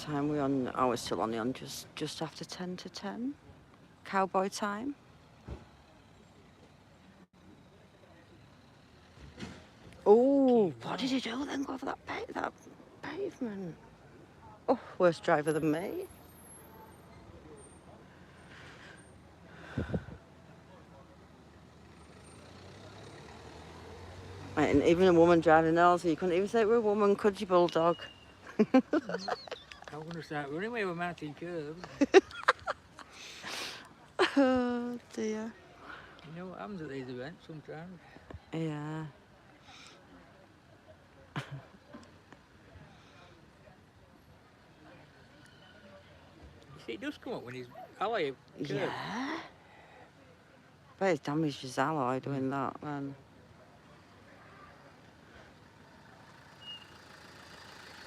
time we're on? Oh, we're still only on just after 10 to 10. Cowboy time. Oh, what did you do then? Go over that pavement. Oh, worse driver than me. And even a woman driving also, you couldn't even say it were a woman, could you, bulldog? I'm going to start running away with mountain curbs. Oh dear. You know what happens at these events sometimes? Yeah. You see, it does come up when he's alloy curved. Yeah. But it's damaged his alloy doing that then.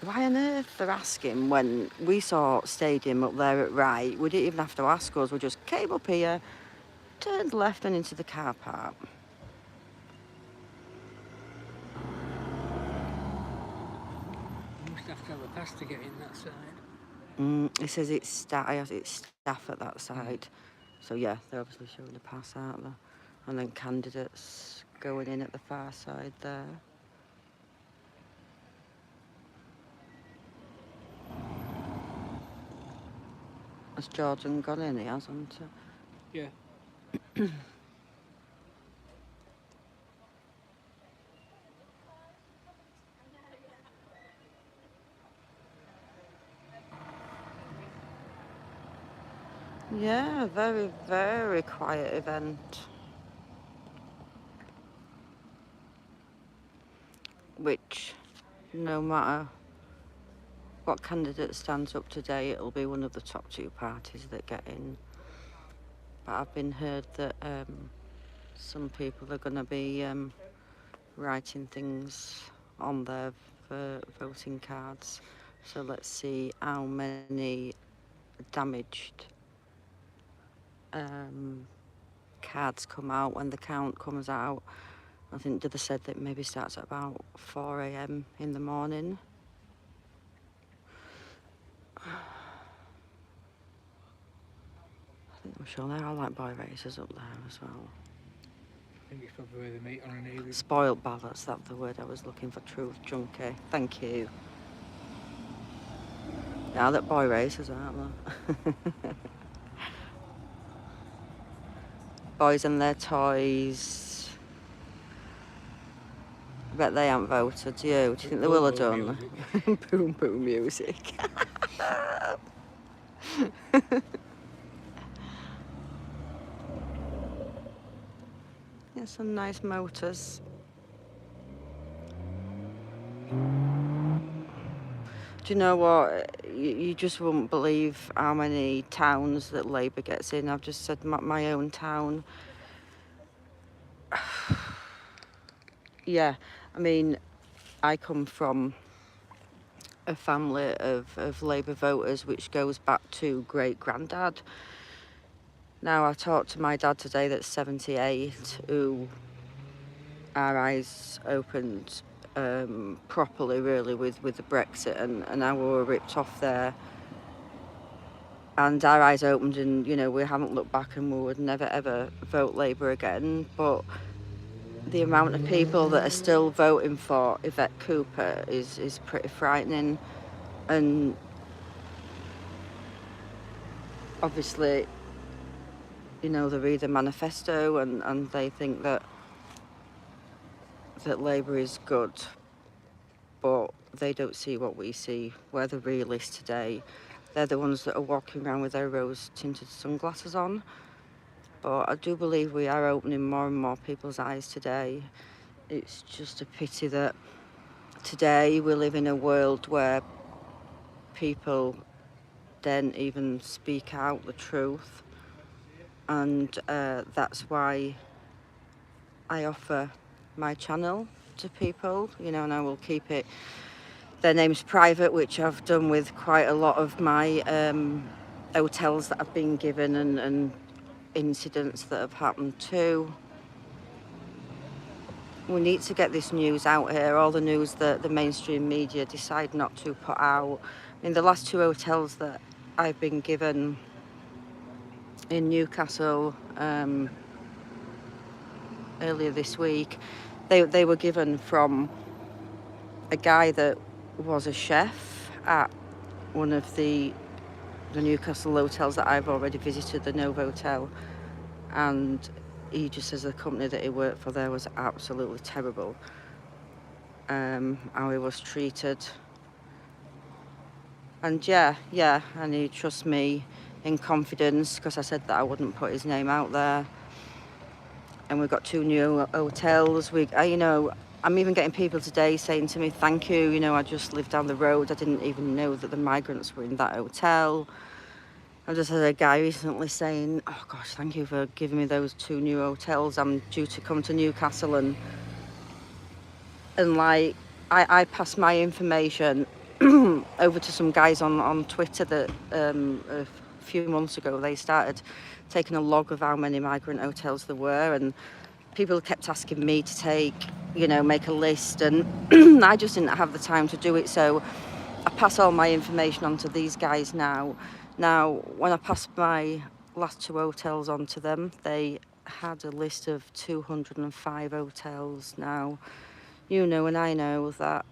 Why on earth they're asking when we saw Stadium up there at right? We didn't even have to ask us. We just came up here, turned left and into the car park. You must have to have a pass to get in that side. It says it's staff at that side. So yeah, they're obviously showing the pass, aren't they? And then candidates going in at the far side there. Has Jordan gone in? He hasn't. Yeah. Yeah, very, very quiet event. Which, no matter what candidate stands up today, it'll be one of the top two parties that get in. But I've been heard that some people are going to be writing things on their voting cards. So let's see how many damaged cards come out when the count comes out. I think they said that maybe starts at about 4 a.m. in the morning. I think I'm sure there are like boy racers up there as well. I think it's probably where they meet on an evening. Spoiled ballots, that's the word I was looking for. Truth junkie. Thank you. Yeah, that boy racers, aren't they? Boys and their toys. I bet they haven't voted, do you? Do you think they will have done? Boom boom music. Yeah, some nice motors. Do you know what? You just wouldn't believe how many towns that Labour gets in. I've just said my own town. Yeah, I mean, I come from a family of Labour voters which goes back to great-granddad. Now, I talked to my dad today that's 78, who our eyes opened properly, really, with the Brexit and how we were ripped off there. And our eyes opened and, you know, we haven't looked back and we would never, ever vote Labour again. But the amount of people that are still voting for Yvette Cooper is pretty frightening. And obviously, you know, they read the manifesto and they think that Labour is good, but they don't see what we see. We're the realists today. They're the ones that are walking around with their rose-tinted sunglasses on. But I do believe we are opening more and more people's eyes today. It's just a pity that today we live in a world where people don't even speak out the truth. And that's why I offer my channel to people, you know, and I will keep it their names private, which I've done with quite a lot of my hotels that I've been given and incidents that have happened too. We need to get this news out here, all the news that the mainstream media decide not to put out, I mean, the last 2 hotels that I've been given in Newcastle earlier this week, they were given from a guy that was a chef at one of the Newcastle hotels that I've already visited, the Novotel, and he just says the company that he worked for there was absolutely terrible. How he was treated. And yeah, and he trusts me in confidence because I said that I wouldn't put his name out there. And we've got 2 new hotels. I'm even getting people today saying to me, thank you, I just lived down the road. I didn't even know that the migrants were in that hotel. I just had a guy recently saying, oh gosh, thank you for giving me those 2 new hotels. I'm due to come to Newcastle and like, I passed my information over to some guys on Twitter that a few months ago, they started taking a log of how many migrant hotels there were, and people kept asking me to make a list, and I just didn't have the time to do it, so I pass all my information on to these guys now. Now, when I passed my last 2 hotels on to them, they had a list of 205 hotels. Now, and I know that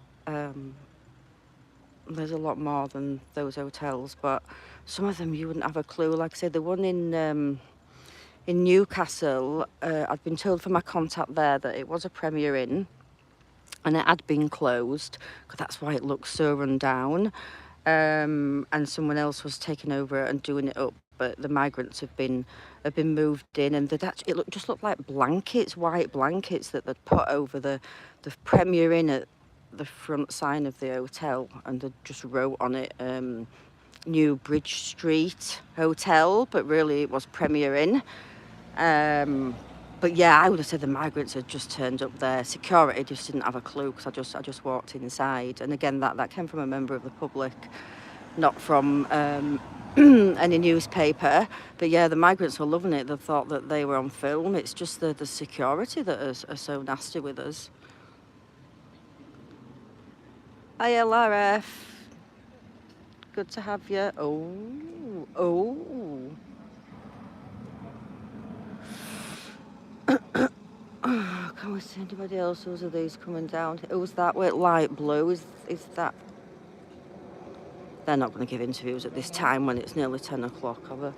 there's a lot more than those hotels, but some of them you wouldn't have a clue. Like I said, the one in Newcastle, I'd been told from my contact there that it was a Premier Inn and it had been closed, because that's why it looks so run down, and someone else was taking over and doing it up, but the migrants have been moved in, and it just looked like blankets, white blankets that they'd put over the Premier Inn at the front sign of the hotel, and they just wrote on it New Bridge Street Hotel, but really it was Premier Inn. But yeah, I would have said the migrants had just turned up there. Security just didn't have a clue, because I just walked inside, and again that came from a member of the public, not from any newspaper. But yeah, the migrants were loving it. They thought that they were on film. It's just the security that are so nasty with us. Hi LRF, good to have you. Oh. Can we see anybody else? Who's are these coming down? Who's that with light blue? Is that? They're not going to give interviews at this time when it's nearly 10 o'clock, are they?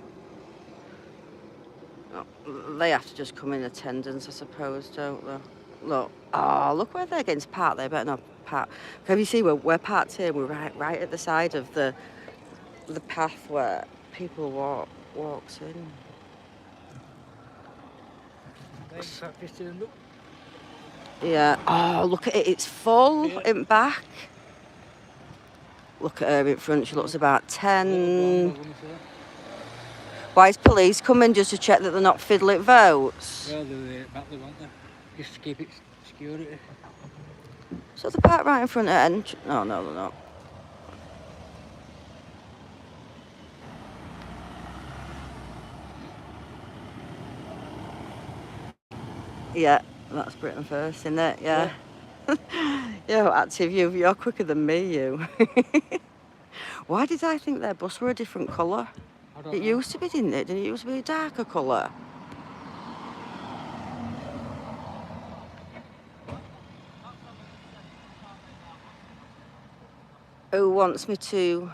Oh, they have to just come in attendance, I suppose, don't they? Look where they're getting parked. They better not park. Can you see we're parked here? We're right at the side of the path where people walks in. Yeah. Oh, look at it. It's full in back. Look at her in front. She looks about 10. Why is police coming just to check that they're not fiddling votes? Well, they're back there, won't they? Just to keep it security. So they're parked right in front of the entrance. No, they're not. Yeah, that's Britain First, isn't it? Yeah. You're active, you're quicker than me, you. Why did I think their bus were a different colour? It used to be, didn't it? Didn't it used to be a darker colour? Who wants me to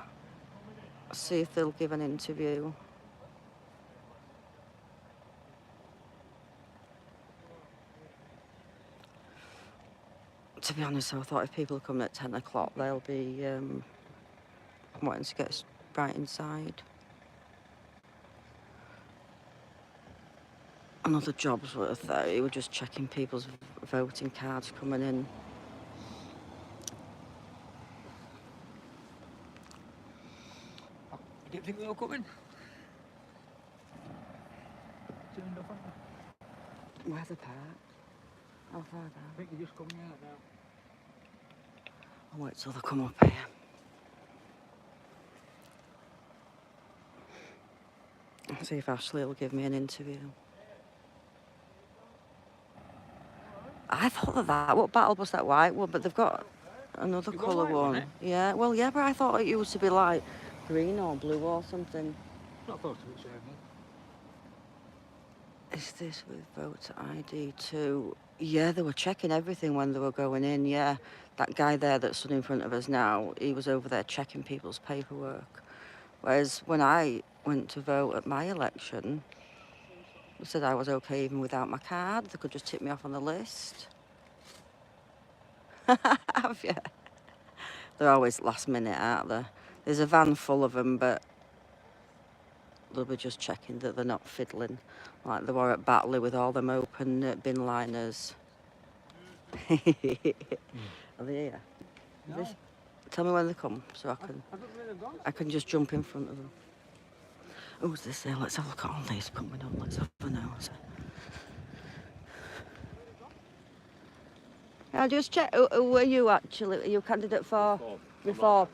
see if they'll give an interview? To be honest, I thought if people are coming at 10 o'clock, they'll be wanting to get right inside. Another job's worth there. You were just checking people's voting cards coming in. You didn't think they were coming? Where's the park? How far down? I think you're just coming out now. I'll wait till they come up here. I'll see if Ashley will give me an interview. I thought that what battle was that white one, but they've got another It was colour white, wasn't one. it? Yeah, well, yeah, but I thought it used to be like green or blue or something. Not close to it, certainly. Is this with voter ID too? Yeah, they were checking everything when they were going in, yeah. That guy there that stood in front of us now, he was over there checking people's paperwork. Whereas when I went to vote at my election, they said I was okay even without my card. They could just tick me off on the list. Have you? They're always last minute, aren't they? There's a van full of them, but they'll be just checking that they're not fiddling like they were at Batley with all them open bin liners. Are they here? No. Tell me when they come so I don't know where they've gone. I can just jump in front of them. Who's this here? Let's have a look at all these coming on. Let's have a nose. I'll just check. Who are you actually? Are you a candidate for Reform?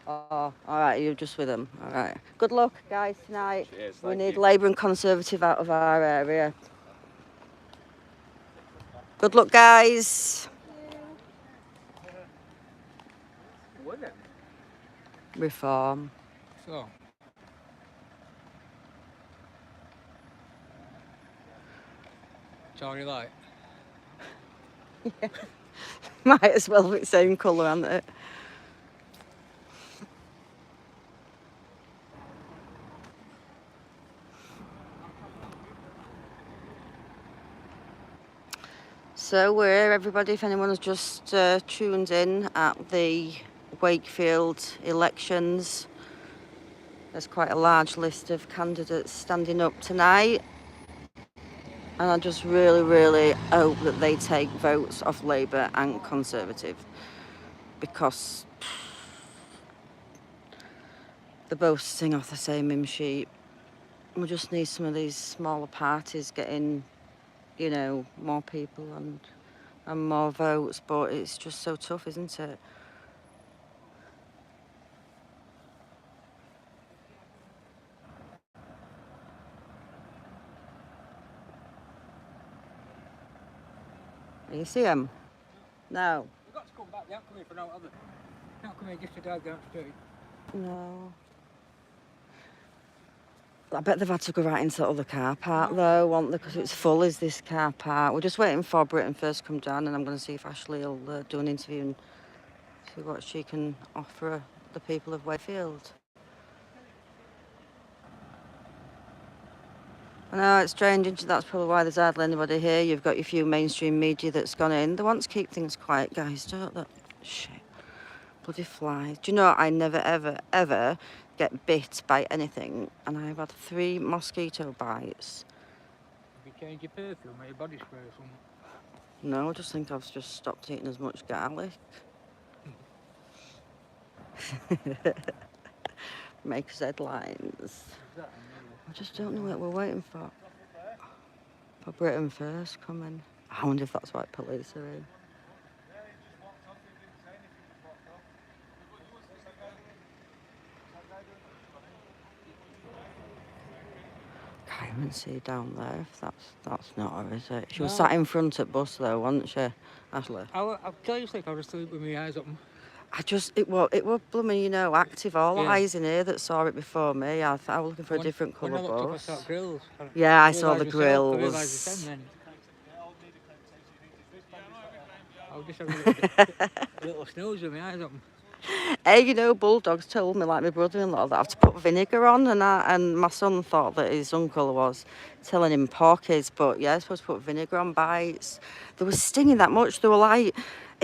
Oh, all right. You're just with them. All right. Good luck, guys, tonight. Cheers, We thank need you. Labour and Conservative out of our area. Good luck, guys. What then? Reform. So. Tory light. Might as well be the same colour, aren't it? So we're here, everybody, if anyone has just tuned in at the Wakefield elections. There's quite a large list of candidates standing up tonight. And I just really, really hope that they take votes off Labour and Conservative, because they both sing off the same hymn sheet. We just need some of these smaller parties getting, you know, more people and more votes, but it's just so tough, isn't it? You see them? No. We've got to come back. They haven't come here for no other. They haven't come here just to drive down the street. No. I bet they've had to go right into the other car park though, won't they? Because it's full, is this car park. We're just waiting for Britain First to come down, and I'm going to see if Ashley will do an interview and see what she can offer the people of Wakefield. I know, it's strange, isn't it? That's probably why there's hardly anybody here. You've got your few mainstream media that's gone in. They want to keep things quiet, guys, don't they? Shit. Bloody flies. Do you know, I never, ever, ever get bit by anything, and I've had 3 mosquito bites. Have you changed your perfume or your body spray or something? No, I just think I've just stopped eating as much garlic. Makes headlines. I just don't know what we're waiting for. For Britain First coming. I wonder if that's why police are in. Can't even see down there if that's not her, is it? She was No. sat in front at bus though, wasn't she, Ashley? I'll tell you something, I was asleep with my eyes open. It was blooming, you know, active. All Yeah. eyes in here that saw it before me. I was looking for a different When colour I looked up, I bus. saw grills. Yeah, I saw the realised grills. it's them then. I was just having a little snooze with my eyes open. Hey, you know, Bulldogs told me, like my brother-in-law, that I have to put vinegar on, and my son thought that his uncle was telling him porkies, but yeah, I was supposed to put vinegar on bites. They were stinging that much. They were like,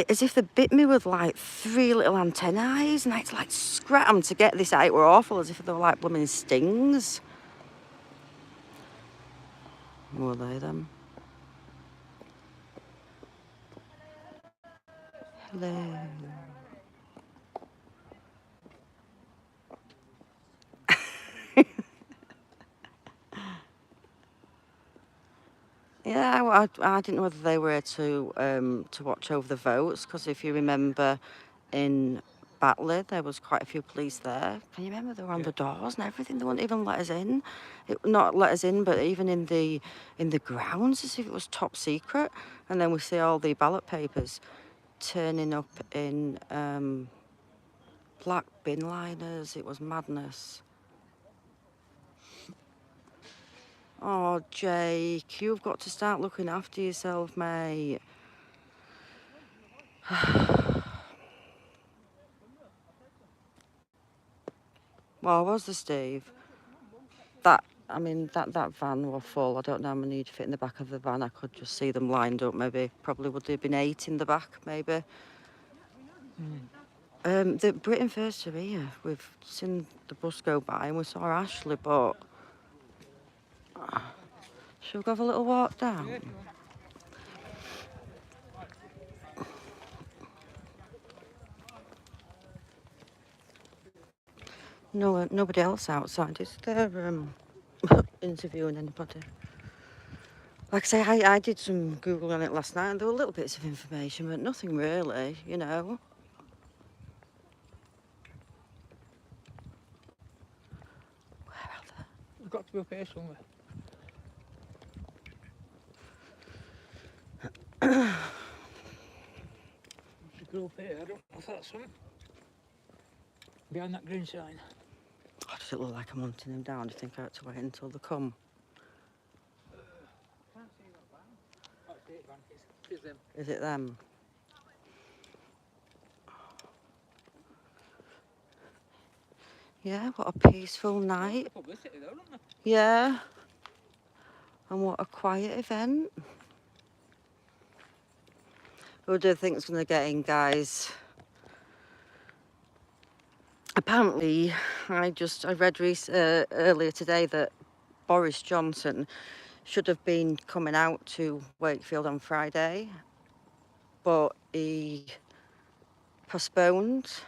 as if they bit me with like 3 little antennae, and I had to like scratch them to get this out. It were awful, as if they were like blooming stings. Were they them? Hello. Yeah, I didn't know whether they were here to watch over the votes, because if you remember in Batley, there was quite a few police there. Can you remember? They were on the doors and everything. They wouldn't even let us in. Not let us in, but even in the grounds, as if it was top secret. And then we see all the ballot papers. turning up in black bin liners. It was madness. Oh, Jake, you've got to start looking after yourself, mate. Well, was there, Steve? That van was full. I don't know how many you'd fit in the back of the van. I could just see them lined up. Maybe, probably would there have been 8 in the back, maybe. The Britain First are here. We've seen the bus go by and we saw Ashley, but should we go have a little walk down? No, nobody else outside, is there? Interviewing anybody? Like I say, I did some Google on it last night and there were little bits of information, but nothing really, you know. Where are they? We've got to be up here somewhere. We should go up here. I don't know if that's something. Behind that green sign. Oh, does it look like I'm hunting them down? Do you think I have to wait until they come? That's it, man. It's them. Is it them? Yeah, what a peaceful night. Publicity though, don't they? Yeah. And what a quiet event. Who do you think's going to get in, guys? Apparently, I read earlier today that Boris Johnson should have been coming out to Wakefield on Friday, but he postponed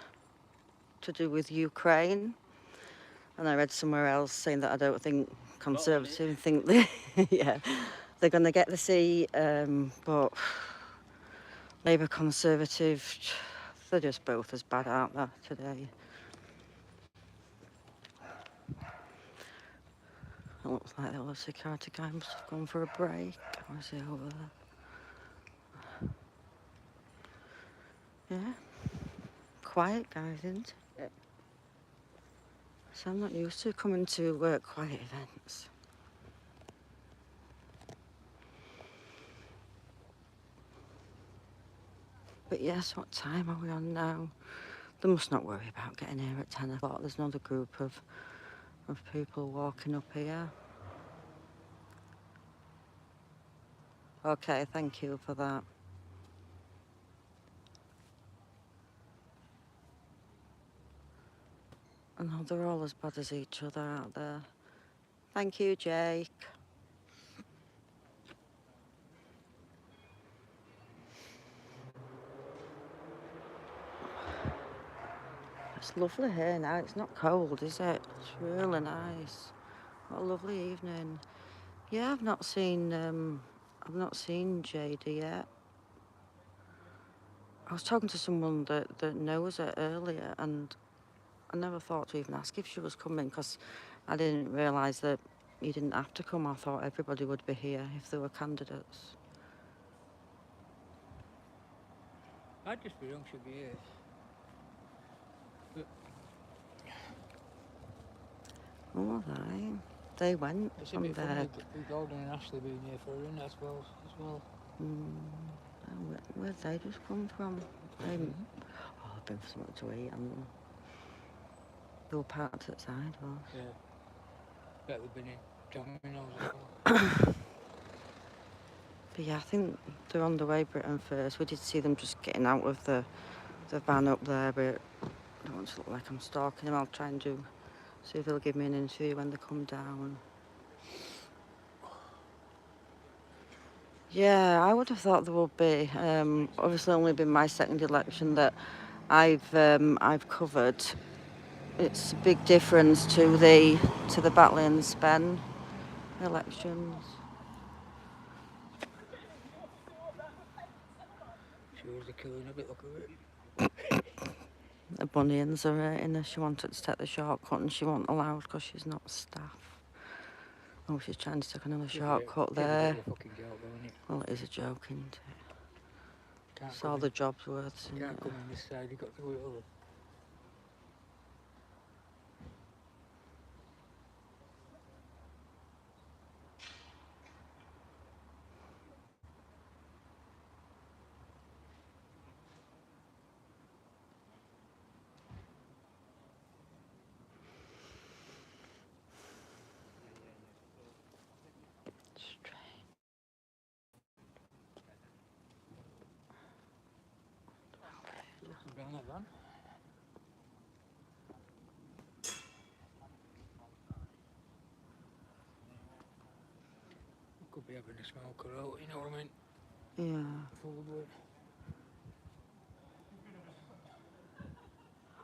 to do with Ukraine. And I read somewhere else saying that I don't think Conservatives think they're going to get the seat, but Labour Conservative, they're just both as bad, aren't they, today? It looks like the other security guy must have gone for a break. Or is he over there? Yeah. Quiet guys, isn't it? So I'm not used to coming to quiet events. But yes, what time are we on now? They must not worry about getting here at 10 o'clock. There's another group of people walking up here. Okay, thank you for that. And oh, they're all as bad as each other out there. Thank you, Jake. It's lovely here now. It's not cold, is it? It's really nice. What a lovely evening. Yeah, I've not seen JD yet. I was talking to someone that knows her earlier, and I never thought to even ask if she was coming because I didn't realise that you didn't have to come. I thought everybody would be here if there were candidates. I'd just be young, should be here. But Oh, they went it's a from bit there. funny with Gordon and Ashley being here for a run as well. Where'd they just come from? I've been for something to eat, and they were parked outside. Yeah. Bet they've been in Domino's as well. But yeah, I think they're on the way, Britain First. We did see them just getting out of the van up there, but I don't want to look like I'm stalking them. I'll try and see if they'll give me an interview when they come down. Yeah, I would have thought there would be. Obviously, only been my second election that I've covered. It's a big difference to the Batley and Spen elections. She was a killing a bit, look at it. The Bunnians are in there. She wanted to take the shortcut and she wasn't allowed because she's not staff. Oh, she's trying to take another shortcut there. It's a fucking joke, though, isn't it? Well, it is a joke, isn't it? Can't It's come all in. the jobs worth. You can't come in this side, you've got to go it other. Looking down that van. Could be having a smoke or out, you know what I mean? Yeah. Probably.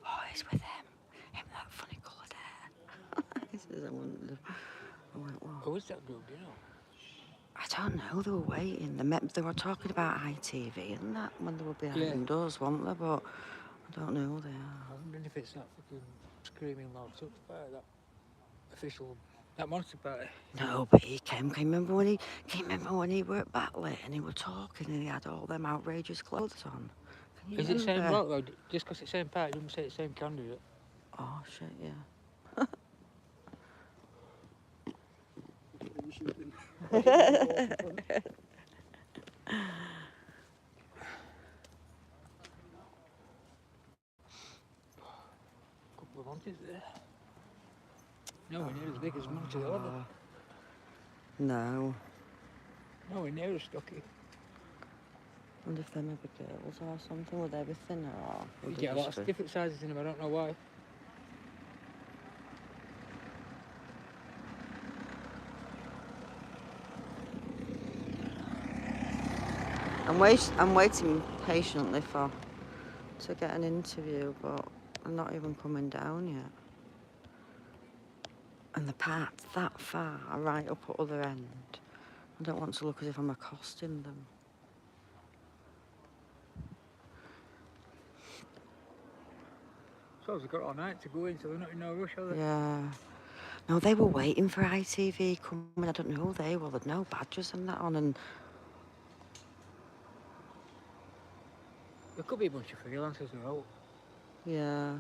Oh, he's with him. Him, that funny coloured hair. He says, I went, well, Who is that group, do you know? I don't know, they were waiting. They were talking about ITV and that when they were behind us, weren't they? But I don't know who they are. I'm wondering if it's that fucking screaming loud touch party, that official, that monster party. No, but he came. Can you remember when he were at Batley and he were talking and he had all them outrageous clothes on? Can you Is it the same remember? bloke though? Just because it's the same party, doesn't say it's the same candidate. Oh shit, yeah. We should have been. Couple of monkeys there. Nowhere near as big as Monty the other. No. Nowhere near as stocky. Wonder if they're maybe girls or something. Would they be thinner or? You would they get a lot just of be- different sizes in them, I don't know why. I'm waiting patiently to get an interview, but I'm not even coming down yet. And the path's that far, right up at other end. I don't want to look as if I'm accosting them. So they've got all night to go in, so they're not in no rush, are they? Yeah. No, they were waiting for ITV coming. I don't know who they were. They'd no badges and that on. And There could be a bunch of freelancers who are out. yeah.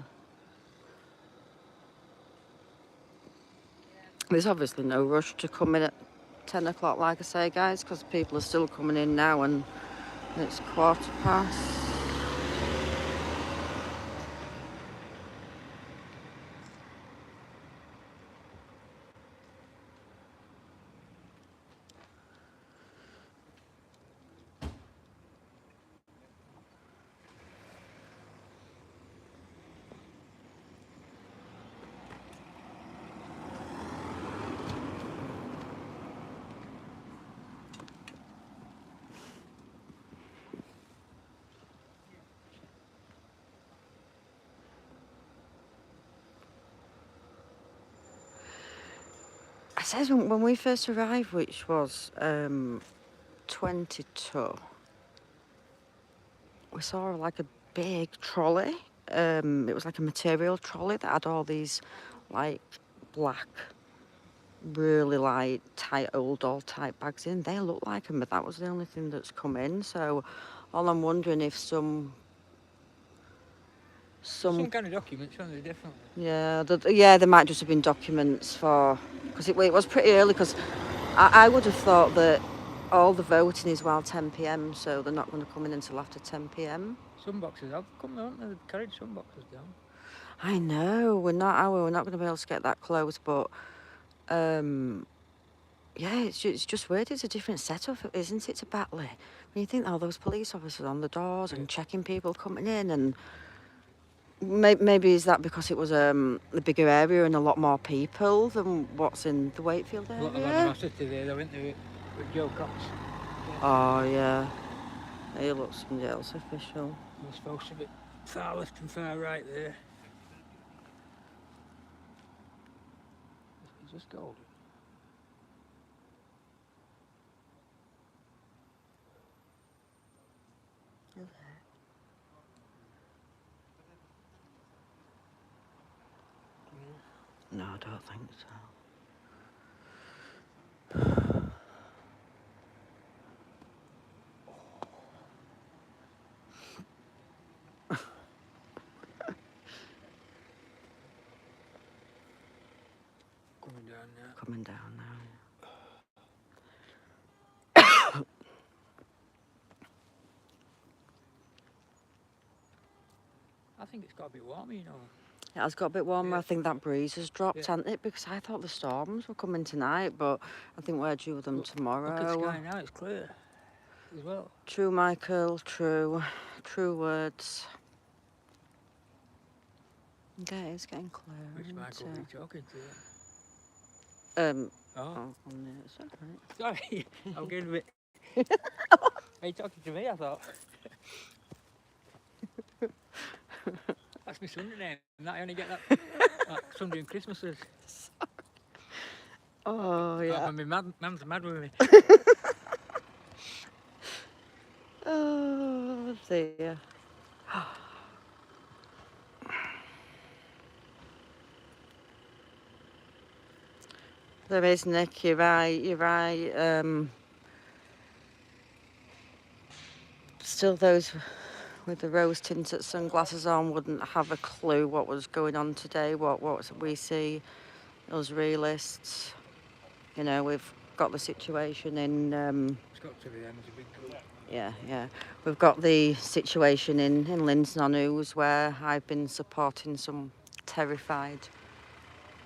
There's obviously no rush to come in at 10 o'clock, like I say, guys, because people are still coming in now and it's 1:15. I says when we first arrived, which was 22, we saw like a big trolley. It was like a material trolley that had all these like black, really like tight old doll type bags in. They look like them, but that was the only thing that's come in. So all I'm wondering if some Some kind of documents, aren't they, definitely? yeah, there might just have been documents for, because it was pretty early, because I would have thought that all the voting is while 10 p.m, so they're not going to come in until after 10 p.m. Some boxes have come, haven't they? They've carried some boxes down. I know, we're not going to be able to get that close, but yeah, it's just weird. It's a different setup, isn't it, to Batley? When you think all those police officers on the doors and checking people coming in, and maybe is that because it was a bigger area and a lot more people than what's in the Wakefield area? A lot of animosity there, though, isn't there, with Joe Cox? Oh, yeah. He looks somebody else official. They're supposed to be far left and far right there. It's just golden. No, I don't think so. down now. Coming down now. I think it's got a bit warmer, you know. It has got a bit warmer. Yeah. I think that breeze has dropped, Yeah. hasn't it? Because I thought the storms were coming tonight, but I think we're due them tomorrow. Look at the sky now, it's clear as well. True, Michael, true. True words. Yeah, it's getting clear. Which isn't Michael were you talking to? Oh, Oh, on there, it's all right. sorry, I'm getting a bit... Are you talking to me, I thought? That's my Sunday name, and I only get that like Sunday and Christmases. Oh, yeah. My man's mad with me. Oh, dear. There is, Nick, you're right. Still those with the rose-tinted sunglasses on wouldn't have a clue what was going on today, what we see, us realists. You know, we've got the situation in... It's got to be them, it's a big group. Yeah. We've got the situation in Lindsay on News where I've been supporting some terrified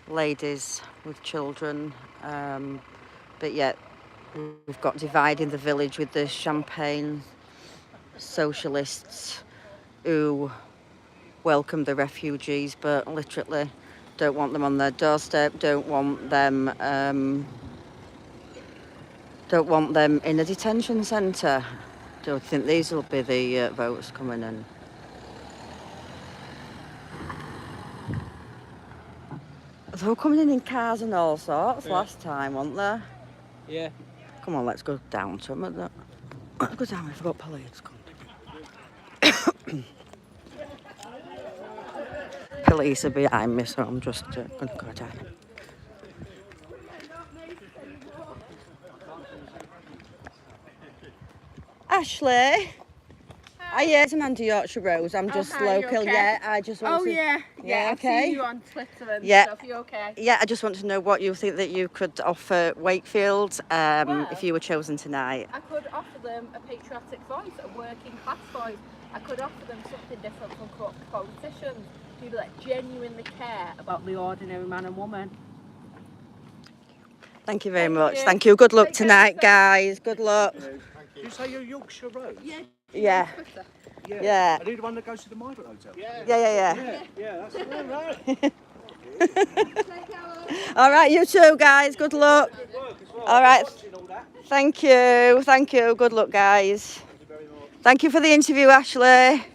ladies with children, but yet we've got divide in the village with the champagne socialists who welcome the refugees but literally don't want them on their doorstep, don't want them in a detention centre. Don't think these will be the votes coming in. They were coming in cars and all sorts last time, weren't they? Yeah. Come on, let's go down to them. Let's go down, we've got police. Police are behind me, so I'm just going to go down. Ashley? It's Amanda Yorkshire Rose. I'm just hi, you local. okay? Yeah, I just want to... Yeah, I've okay. seen you on Twitter and Yeah. stuff. You okay? Yeah, I just want to know what you think that you could offer Wakefield if you were chosen tonight. I could offer them a patriotic voice, a working class voice. I could offer them something different from corrupt politicians. People that genuinely care about the ordinary man and woman. Thank you very much. you. Thank you. Good luck Take care tonight, of guys. Good luck. Did you say you're Yorkshire Road? Yeah. Yeah. Twitter. Yeah. Are you the one that goes to the Migrant Hotel? Yeah. Yeah, that's right. All right, you too, guys. Good luck. All right. Thank you. Thank you. Good luck, guys. Thank you for the interview, Ashley.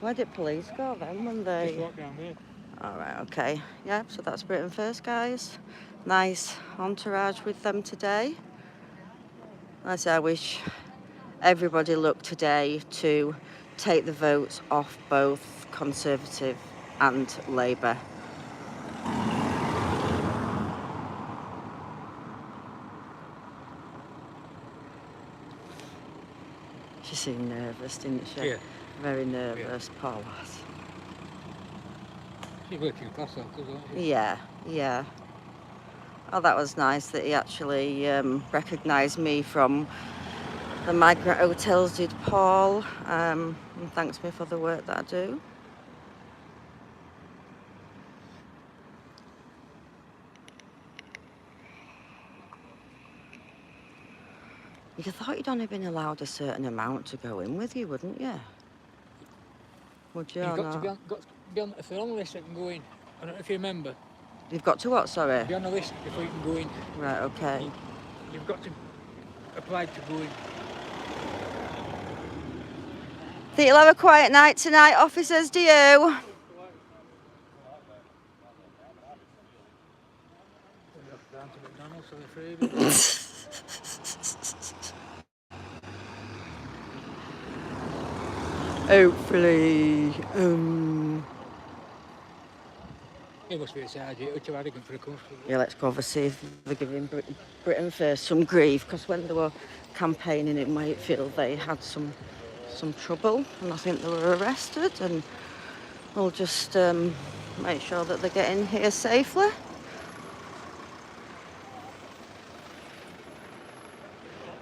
Where did police go then when they... Just walk down there. All right, okay. Yeah, so that's Britain First, guys. Nice entourage with them today. As I wish everybody luck today to take the votes off both Conservative and Labour. She seemed nervous, didn't she? Yeah. Very nervous, poor lass. She's working class, though, isn't she? Yeah. Oh, that was nice that he actually recognised me from the migrant hotels, did Paul, and thanks me for the work that I do. You'd have thought you'd only been allowed a certain amount to go in with you, wouldn't you? Would you? You've or got to not? be on the long list that can go in. I don't know if you remember. You've got to what, sorry? Be on the list before you can go in. Right, okay. You've got to apply to go in. Think you'll have a quiet night tonight, officers, do you? Down to McDonald's, so they're free. Hopefully. It must be a side, it's too arrogant for a country. Yeah, let's go over see if they're giving Britain First some grief, because when they were campaigning in Wakefield, they had some trouble, and I think they were arrested. And we'll just make sure that they get in here safely.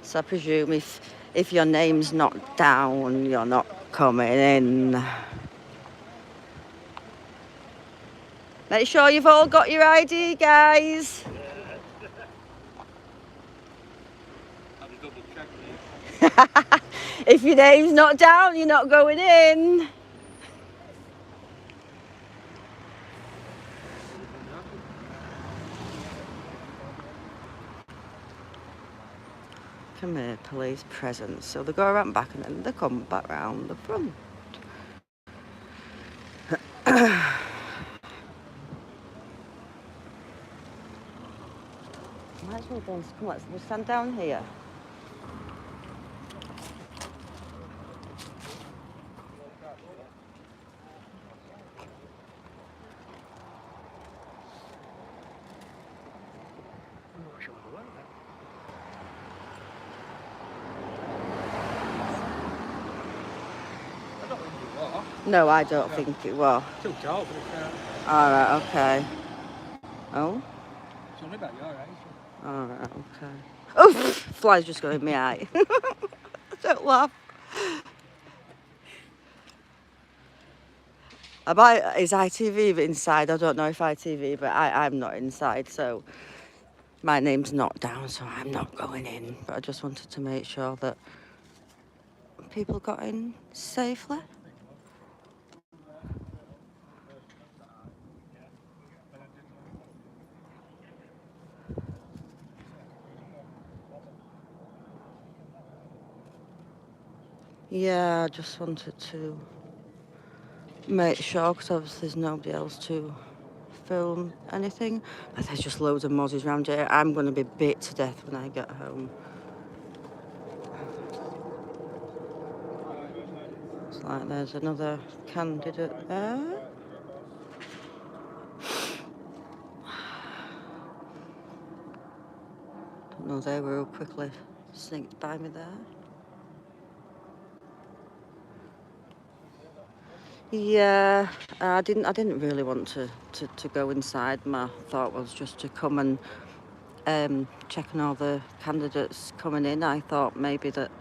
So I presume if your name's not down, you're not coming in. Make sure you've all got your ID, guys. If your name's not down, you're not going in. Come here, police presence. So they go around back and then they come back round the front. Might as well go and come. We'll stand down here. No, I don't think it was. Too tall for the All right, okay. Oh? It's only about your age. All right, okay. Oh, fly's just going in my eye. Don't laugh. Is ITV inside? I don't know if ITV, but I'm not inside, so my name's not down, so I'm not going in. But I just wanted to make sure that people got in safely. Yeah, I just wanted to make sure, because obviously there's nobody else to film anything. But there's just loads of mozzies around here. I'm going to be bit to death when I get home. It's like there's another candidate there. Don't know, they were quickly sneaked by me there. Yeah, I didn't really want to go inside. My thought was just to come and check on all the candidates coming in. I thought maybe that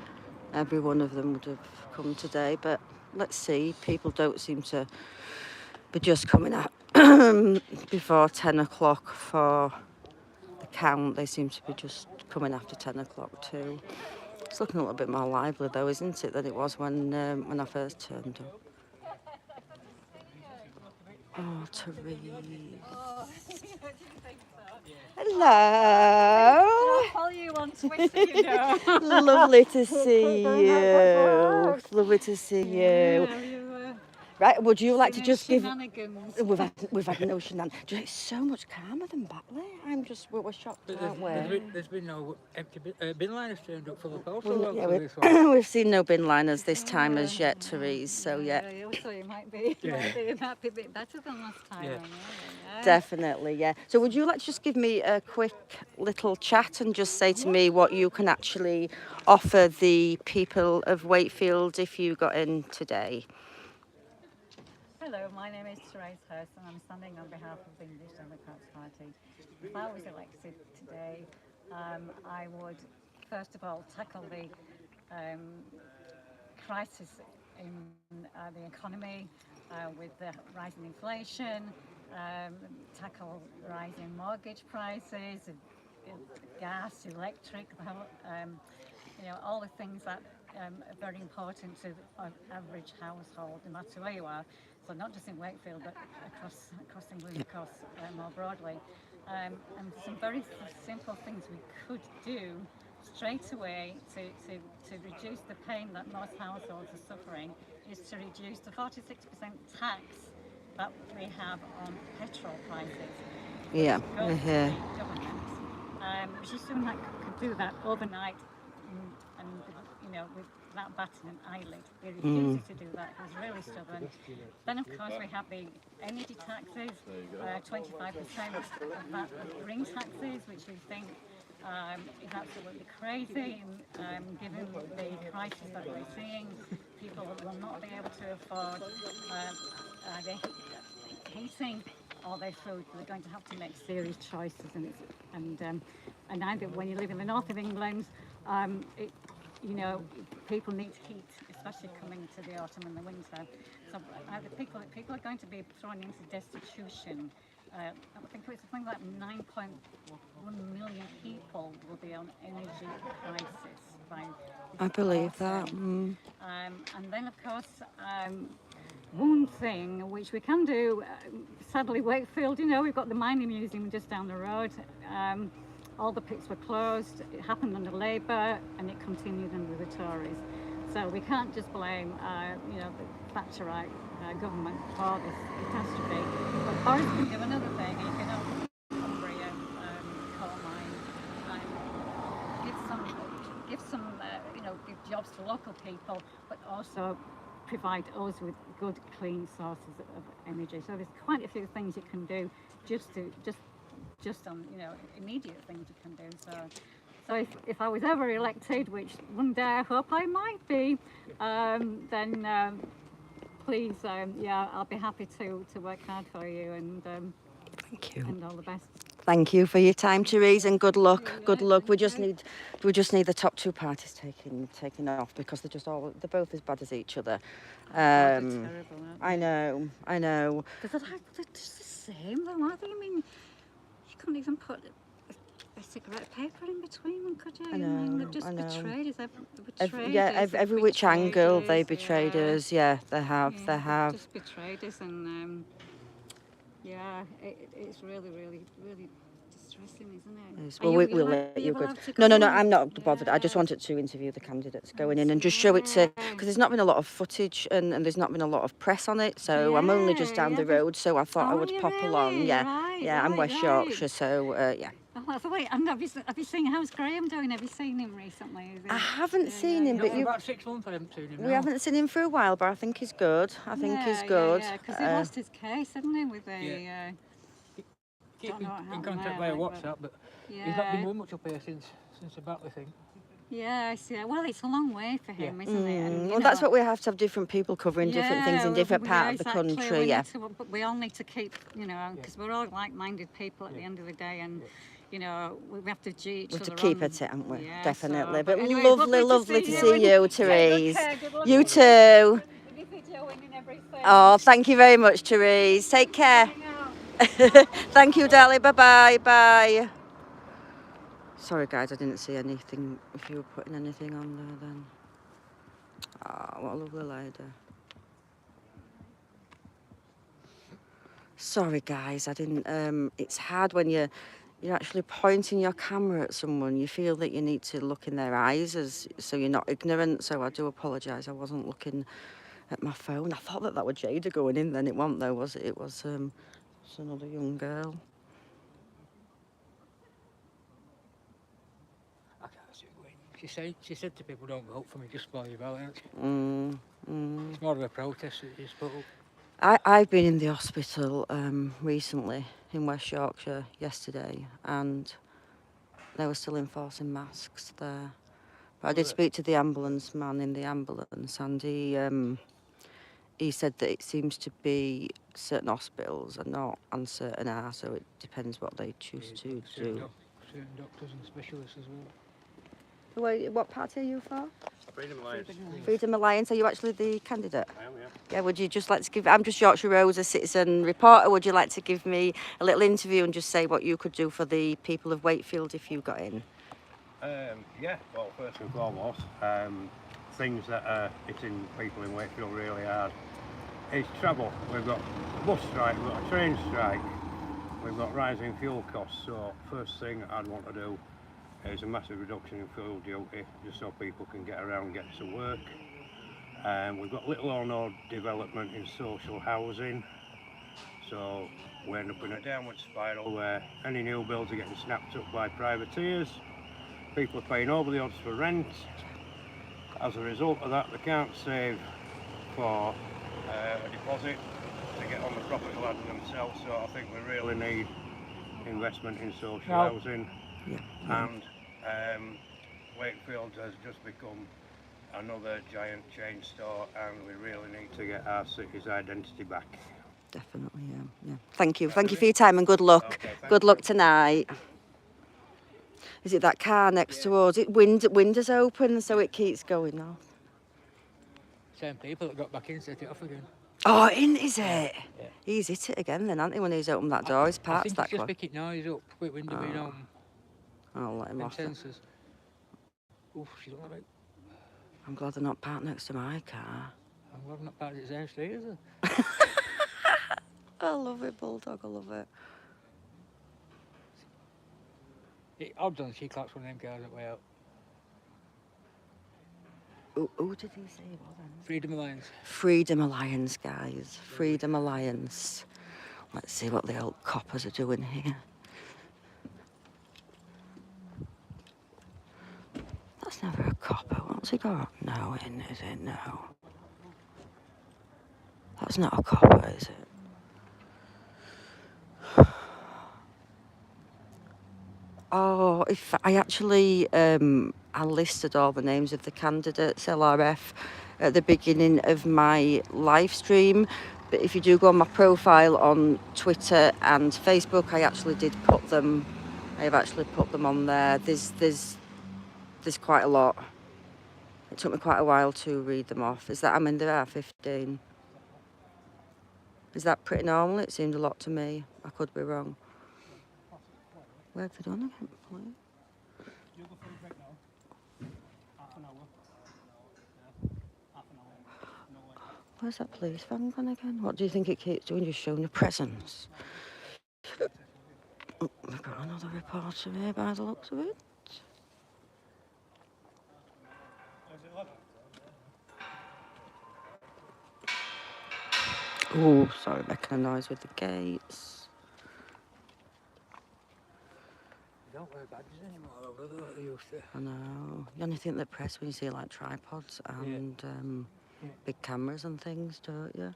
every one of them would have come today, but let's see. People don't seem to be just coming out before 10 o'clock for the count. They seem to be just coming after 10 o'clock too. It's looking a little bit more lively though, isn't it, than it was when I first turned up. Oh, Therese. Oh, what do you think so? Hello. I'll follow you on Twitter, you know. Lovely to see you. Lovely to see you. Yeah, Right, would you like to just give... shenanigans. We've had no shenanigans. It's so much calmer than Batley. We're shocked, aren't we? There's been no empty bin liners turned up for the post. We've seen no bin liners this time as yet, Therese, so yeah. So it might be a bit better than last time. Yeah. Definitely, yeah. So would you like to just give me a quick little chat and just say to me what you can actually offer the people of Wakefield if you got in today? Hello, my name is Therese Hurst and I'm standing on behalf of the English Democrats Party. If I was elected today, I would first of all tackle the crisis in the economy with the rising inflation, tackle rising mortgage prices, gas, electric, all the things that are very important to the average household, no matter where you are. So not just in Wakefield, but across England, of course, more broadly. And some very simple things we could do straight away to reduce the pain that most households are suffering is to reduce the 46% tax that we have on petrol prices. Yeah, Government, which is something that could do that overnight and you know, without batting an eyelid, he refuses to do that. He's really stubborn. Then of course we have the energy taxes, 25% of that green taxes, which we think is absolutely crazy, and given the crisis that we're seeing, people will not be able to afford their heating or their food. They're going to have to make serious choices, and either when you live in the north of England, you know, people need heat, especially coming into the autumn and the winter. So either people are going to be thrown into destitution. I think it's something like 9.1 million people will be on energy crisis by I believe autumn. that. And then, of course, one thing which we can do, sadly, Wakefield, you know, we've got the mining museum just down the road. All the pits were closed. It happened under Labour, and it continued under the Tories. So we can't just blame, you know, the Thatcherite government for this catastrophe. But Boris can do another thing. He can open Cumbria coal mine and give some, you know, give jobs to local people, but also provide us with good, clean sources of energy. So there's quite a few things you can do just on, you know, immediate things you can do. So if I was ever elected, which one day I hope I might be, then please, yeah, I'll be happy to work hard for you, and Thank you. and all the best. Thank you for your time, Therese, and good luck. Good luck. We just need the top two parties taken off, because they're both as bad as each other. They're terrible, aren't they? I know. Because they're just the same, though, aren't they? I mean, you couldn't even put a cigarette paper in between them, could you? I mean, know, they've just I know. betrayed us. Every which angle they betrayed us. Yeah, they have. Just betrayed us, and yeah, it's really, really, really distressing, isn't it? Well, we'll let you go. No, I'm not bothered. I just wanted to interview the candidates going in and just show it to, because there's not been a lot of footage and there's not been a lot of press on it. So I'm only just down the road, so I thought I would pop along. Yeah, I'm West Yorkshire, so yeah. So wait, and have you seen how's Graham doing? Have you seen him recently? I haven't seen him, but For about 6 months I haven't seen him. We haven't seen him for a while, but I think he's good. I think he's good. Yeah, because he lost his case, hadn't he, with a... Keep in contact via WhatsApp, but he's not been doing much up here since the battle, I think. Yes, yeah. Well, it's a long way for him, isn't it? And, well, that's what we have to have different people covering different things in different parts of the country. But we all need to keep, you know, because we're all like-minded people at the end of the day, and. You know, we have to G each other. We have to keep at it, haven't we? Yeah, definitely. So, but anyway, lovely to see you, Therese. You too. Good Oh, thank you very much, Therese. Take care. Thank you, darling. Bye-bye. Bye. Sorry, guys, I didn't see anything. If you were putting anything on there, then. Oh, what a lovely lady. Sorry, guys, I didn't. It's hard when you're actually pointing your camera at someone. You feel that you need to look in their eyes, so you're not ignorant. So I do apologise. I wasn't looking at my phone. I thought that was Jada going in. Then it wasn't, though, was it? It was another young girl. I can't see it going. She said to people, "Don't vote for me, just for your vote." It's more of a protest. It's put up. I've been in the hospital recently in West Yorkshire yesterday, and they were still enforcing masks there. But I did speak to the ambulance man in the ambulance, and he said that it seems to be certain hospitals are not and certain are, so it depends what they choose to do. Certain doctors and specialists as well. What party are you for? Freedom Alliance. Freedom Alliance. Are you actually the candidate? I am, yeah. Yeah, would you just like to give... I'm just Yorkshire Rose, a citizen reporter. Would you like to give me a little interview and just say what you could do for the people of Wakefield if you got in? Yeah, well, first and foremost, things that are hitting people in Wakefield really hard is travel. We've got a bus strike, we've got a train strike, we've got rising fuel costs, so first thing I'd want to do is a massive reduction in fuel duty, just so people can get around and get to work. We've got little or no development in social housing, so we end up in a downward spiral where any new builds are getting snapped up by privateers. People are paying over the odds for rent. As a result of that, they can't save for a deposit to get on the property ladder themselves. So I think we really need investment in social housing. And Wakefield has just become another giant chain store, and we really need to get our city's identity back. Definitely, yeah. Thank you for your time and good luck. Okay, Good luck tonight. Is it that car next to us? Windows open, so it keeps going off. Same people that got back in set it off again. Oh, is it? Yeah. He's hit it again then, hasn't he, when he's opened that door? He's I parked think that it's just quick. picking noise up, quick window being on. I'll let him off. Sensors. Oof, she's on the right. I'm glad they're not parked next to my car. I'm glad I'm not parked at the same street, is it? I love it, Bulldog, I love it. Odds on she claps one of them cars that way out. Who did he say it was then? Freedom Alliance. Freedom Alliance, guys. Freedom Alliance. Let's see what the old coppers are doing here. That's never a copper. What's he got? No, is it? No. That's not a copper, is it? Oh, if I actually I listed all the names of the candidates, LRF, at the beginning of my live stream. But if you do go on my profile on Twitter and Facebook, I actually did put them. I have actually put them on there. There's quite a lot. It took me quite a while to read them off. I mean, there are 15. Is that pretty normal? It seemed a lot to me. I could be wrong. Where have they done again, please? You'll go for a break now. Half an hour. Half an hour. No way. Where's that police van gone again? What do you think it keeps doing? Just showing a presence. Oh, we've got another reporter here by the looks of it. Oh, sorry, making a noise with the gates. Don't wear badges anymore, over there, they used to. I know. You only think they're press when you see like tripods and big cameras and things, don't you?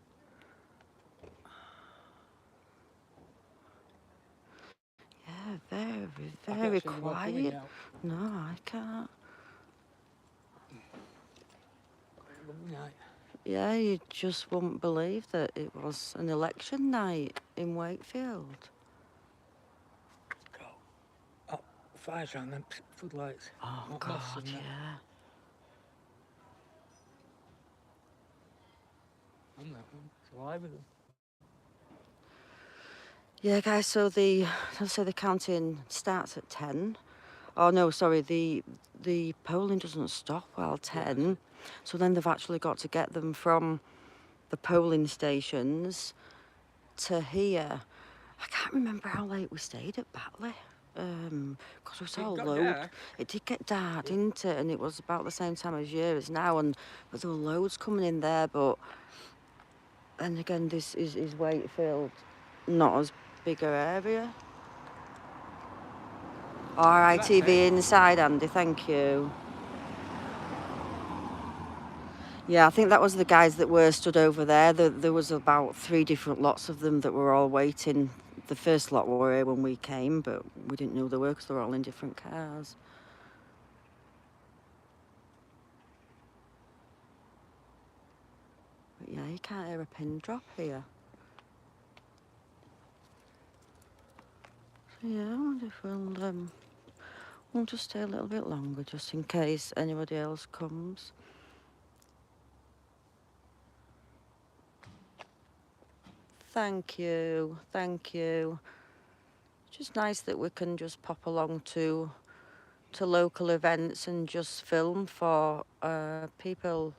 Yeah, very quiet. No, I can't. Yeah, you just wouldn't believe that it was an election night in Wakefield. Oh, fires around them floodlights. Oh, Not God, massive, no. yeah. I'm that one. It's alive with them. Yeah, guys, so the counting starts at 10. Oh, no, sorry, the polling doesn't stop while 10. So then they've actually got to get them from the polling stations to here. I can't remember how late we stayed at Batley. Because we saw loads. It did get dark, didn't it? And it was about the same time as year as now, but there were loads coming in there. But then again, this is Wakefield, not as bigger area. RITV inside, Andy, thank you. Yeah, I think that was the guys that were stood over there. There was about 3 different lots of them that were all waiting. The first lot were here when we came, but we didn't know they were because they were all in different cars. But yeah, you can't hear a pin drop here. So yeah, I wonder if we'll just stay a little bit longer just in case anybody else comes. Thank you, thank you. Just nice that we can just pop along to local events and just film for people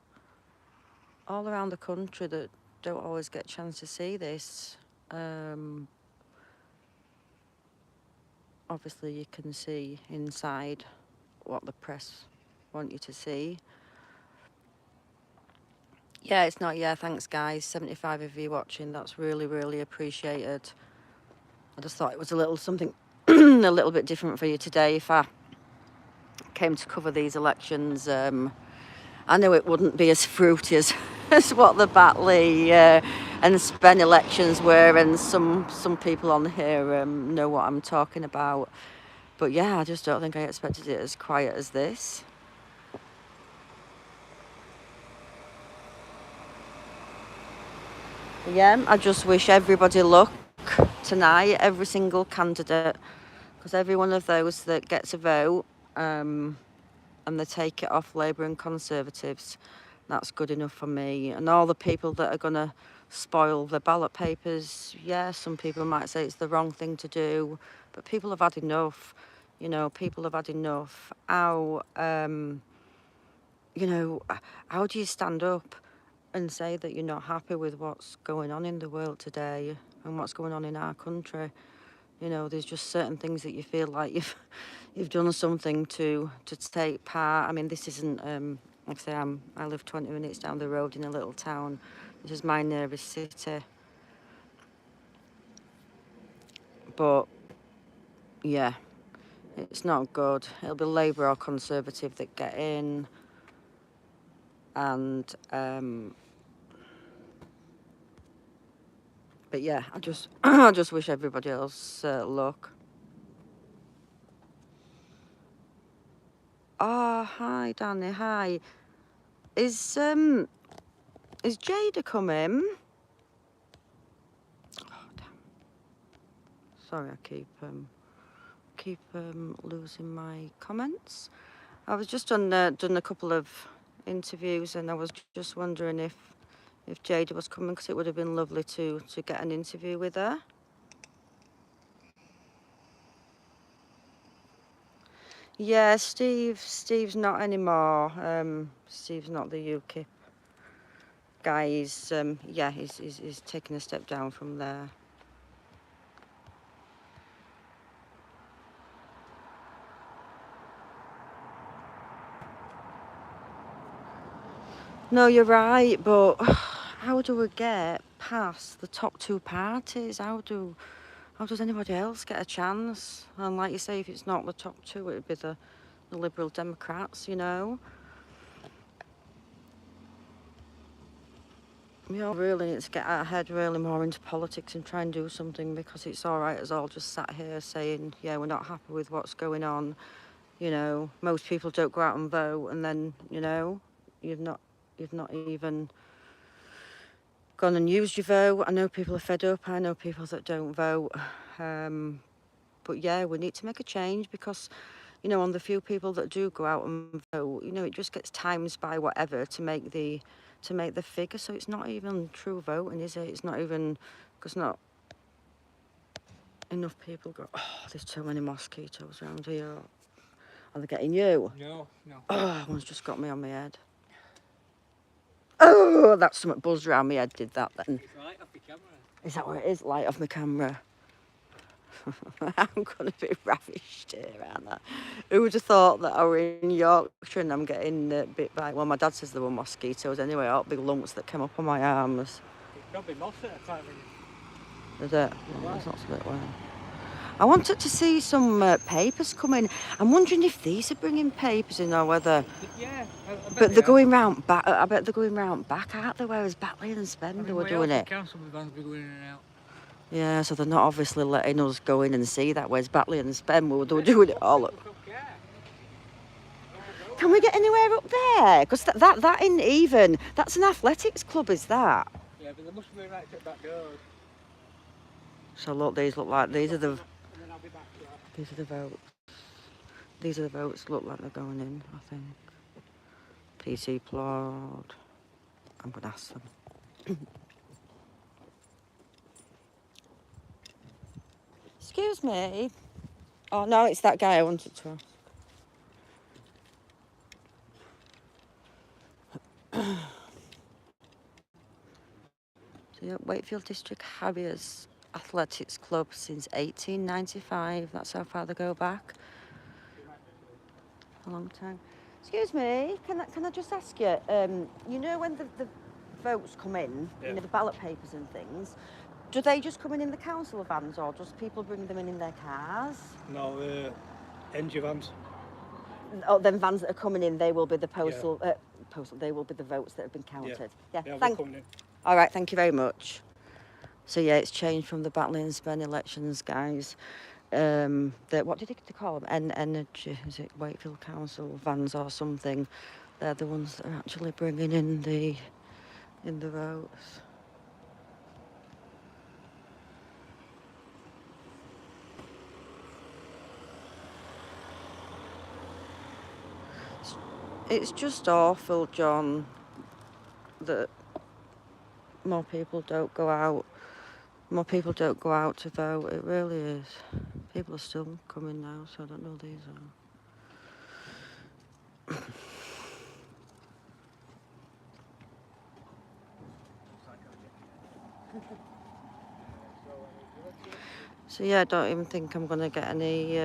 all around the country that don't always get a chance to see this. Obviously you can see inside what the press want you to see. Yeah, it's not, yeah, thanks guys, 75 of you watching, that's really, really appreciated. I just thought it was a little something a little bit different for you today if I came to cover these elections, I knew it wouldn't be as fruity as, as what the Batley and Spen elections were, and some people on here know what I'm talking about. But yeah, I just don't think I expected it as quiet as this. Yeah, I just wish everybody luck tonight, every single candidate, because every one of those that gets a vote and they take it off Labour and Conservatives, that's good enough for me. And all the people that are going to spoil the ballot papers, yeah, some people might say it's the wrong thing to do, but people have had enough. You know, people have had enough. How, you know, how do you stand up and say that you're not happy with what's going on in the world today and what's going on in our country? You know, there's just certain things that you feel like you've done something to take part. I mean, this isn't like I say, I live 20 minutes down the road in a little town. This is my nearest city. But yeah, it's not good. It'll be Labour or Conservative that get in, and but yeah, I just I just wish everybody else luck. Oh, hi Danny, hi. Is Jada coming? Oh, damn. Sorry, I keep losing my comments. I was just done a couple of interviews, and I was just wondering if Jada was coming, because it would have been lovely to get an interview with her. Yeah, Steve's not anymore. Steve's not the UKIP guy. He's yeah, he's taking a step down from there. No, you're right, but how do we get past the top two parties? How does anybody else get a chance? And like you say, if it's not the top two, it would be the Liberal Democrats, you know. We all really need to get our head really more into politics and try and do something, because it's all right as all just sat here saying, yeah, we're not happy with what's going on. You know, most people don't go out and vote, and then, you know, you've not even gone and used your vote. I know people are fed up. I know people that don't vote. But yeah, we need to make a change, because, you know, on the few people that do go out and vote, you know, it just gets times by whatever to make the figure. So it's not even true voting, is it? It's not even, because not enough people go, oh, there's too many mosquitoes around here. Are they getting you? No. Oh, one's just got me on my head. Oh, that's something buzzed around my head, did that then? It's light off your camera. Is that what it is? Light off my camera. I'm going to be ravished here, aren't I? Who would have thought that I were in Yorkshire and I'm getting bit by... Well, my dad says there were mosquitoes anyway, all big lumps that came up on my arms. It's probably moss at a time. Is it? Well, that's not so bit well. I wanted to see some papers come in. I'm wondering if these are bringing papers in, or whether... Yeah, but they're going round back. I bet they're going round back, aren't they? Whereas Batley and Spen, they were doing it. Council vans be going in and out. Yeah, so they're not obviously letting us go in and see that. Whereas Batley and Spen, they were doing it all up. Can we get anywhere up there? Because that isn't even... That's an athletics club, is that? Yeah, but they must be right at back doors. So look, these look like... These are the votes. These are the votes look like they're going in, I think. PC plot. I'm going to ask them. Excuse me. Oh, no, it's that guy I wanted to ask. So, yeah, Wakefield District Harriers Athletics Club since 1895. That's how far they go back. A long time. Excuse me, can I just ask you, you know when the votes come in, you know, the ballot papers and things, do they just come in the council vans, or does people bring them in their cars? No, NG vans. them vans that are coming in, they will be the postal. They will be the votes that have been counted. Yeah. Yeah, we're Thank. coming in. All right. Thank you very much. So yeah, it's changed from the Batley and Spen elections, guys. What did they call them? Energy, is it Wakefield Council vans or something? They're the ones that are actually bringing in the votes. It's just awful, John, that more people don't go out. More people don't go out to vote. It really is. People are still coming now, so I don't know these are. So yeah, I don't even think I'm going to get any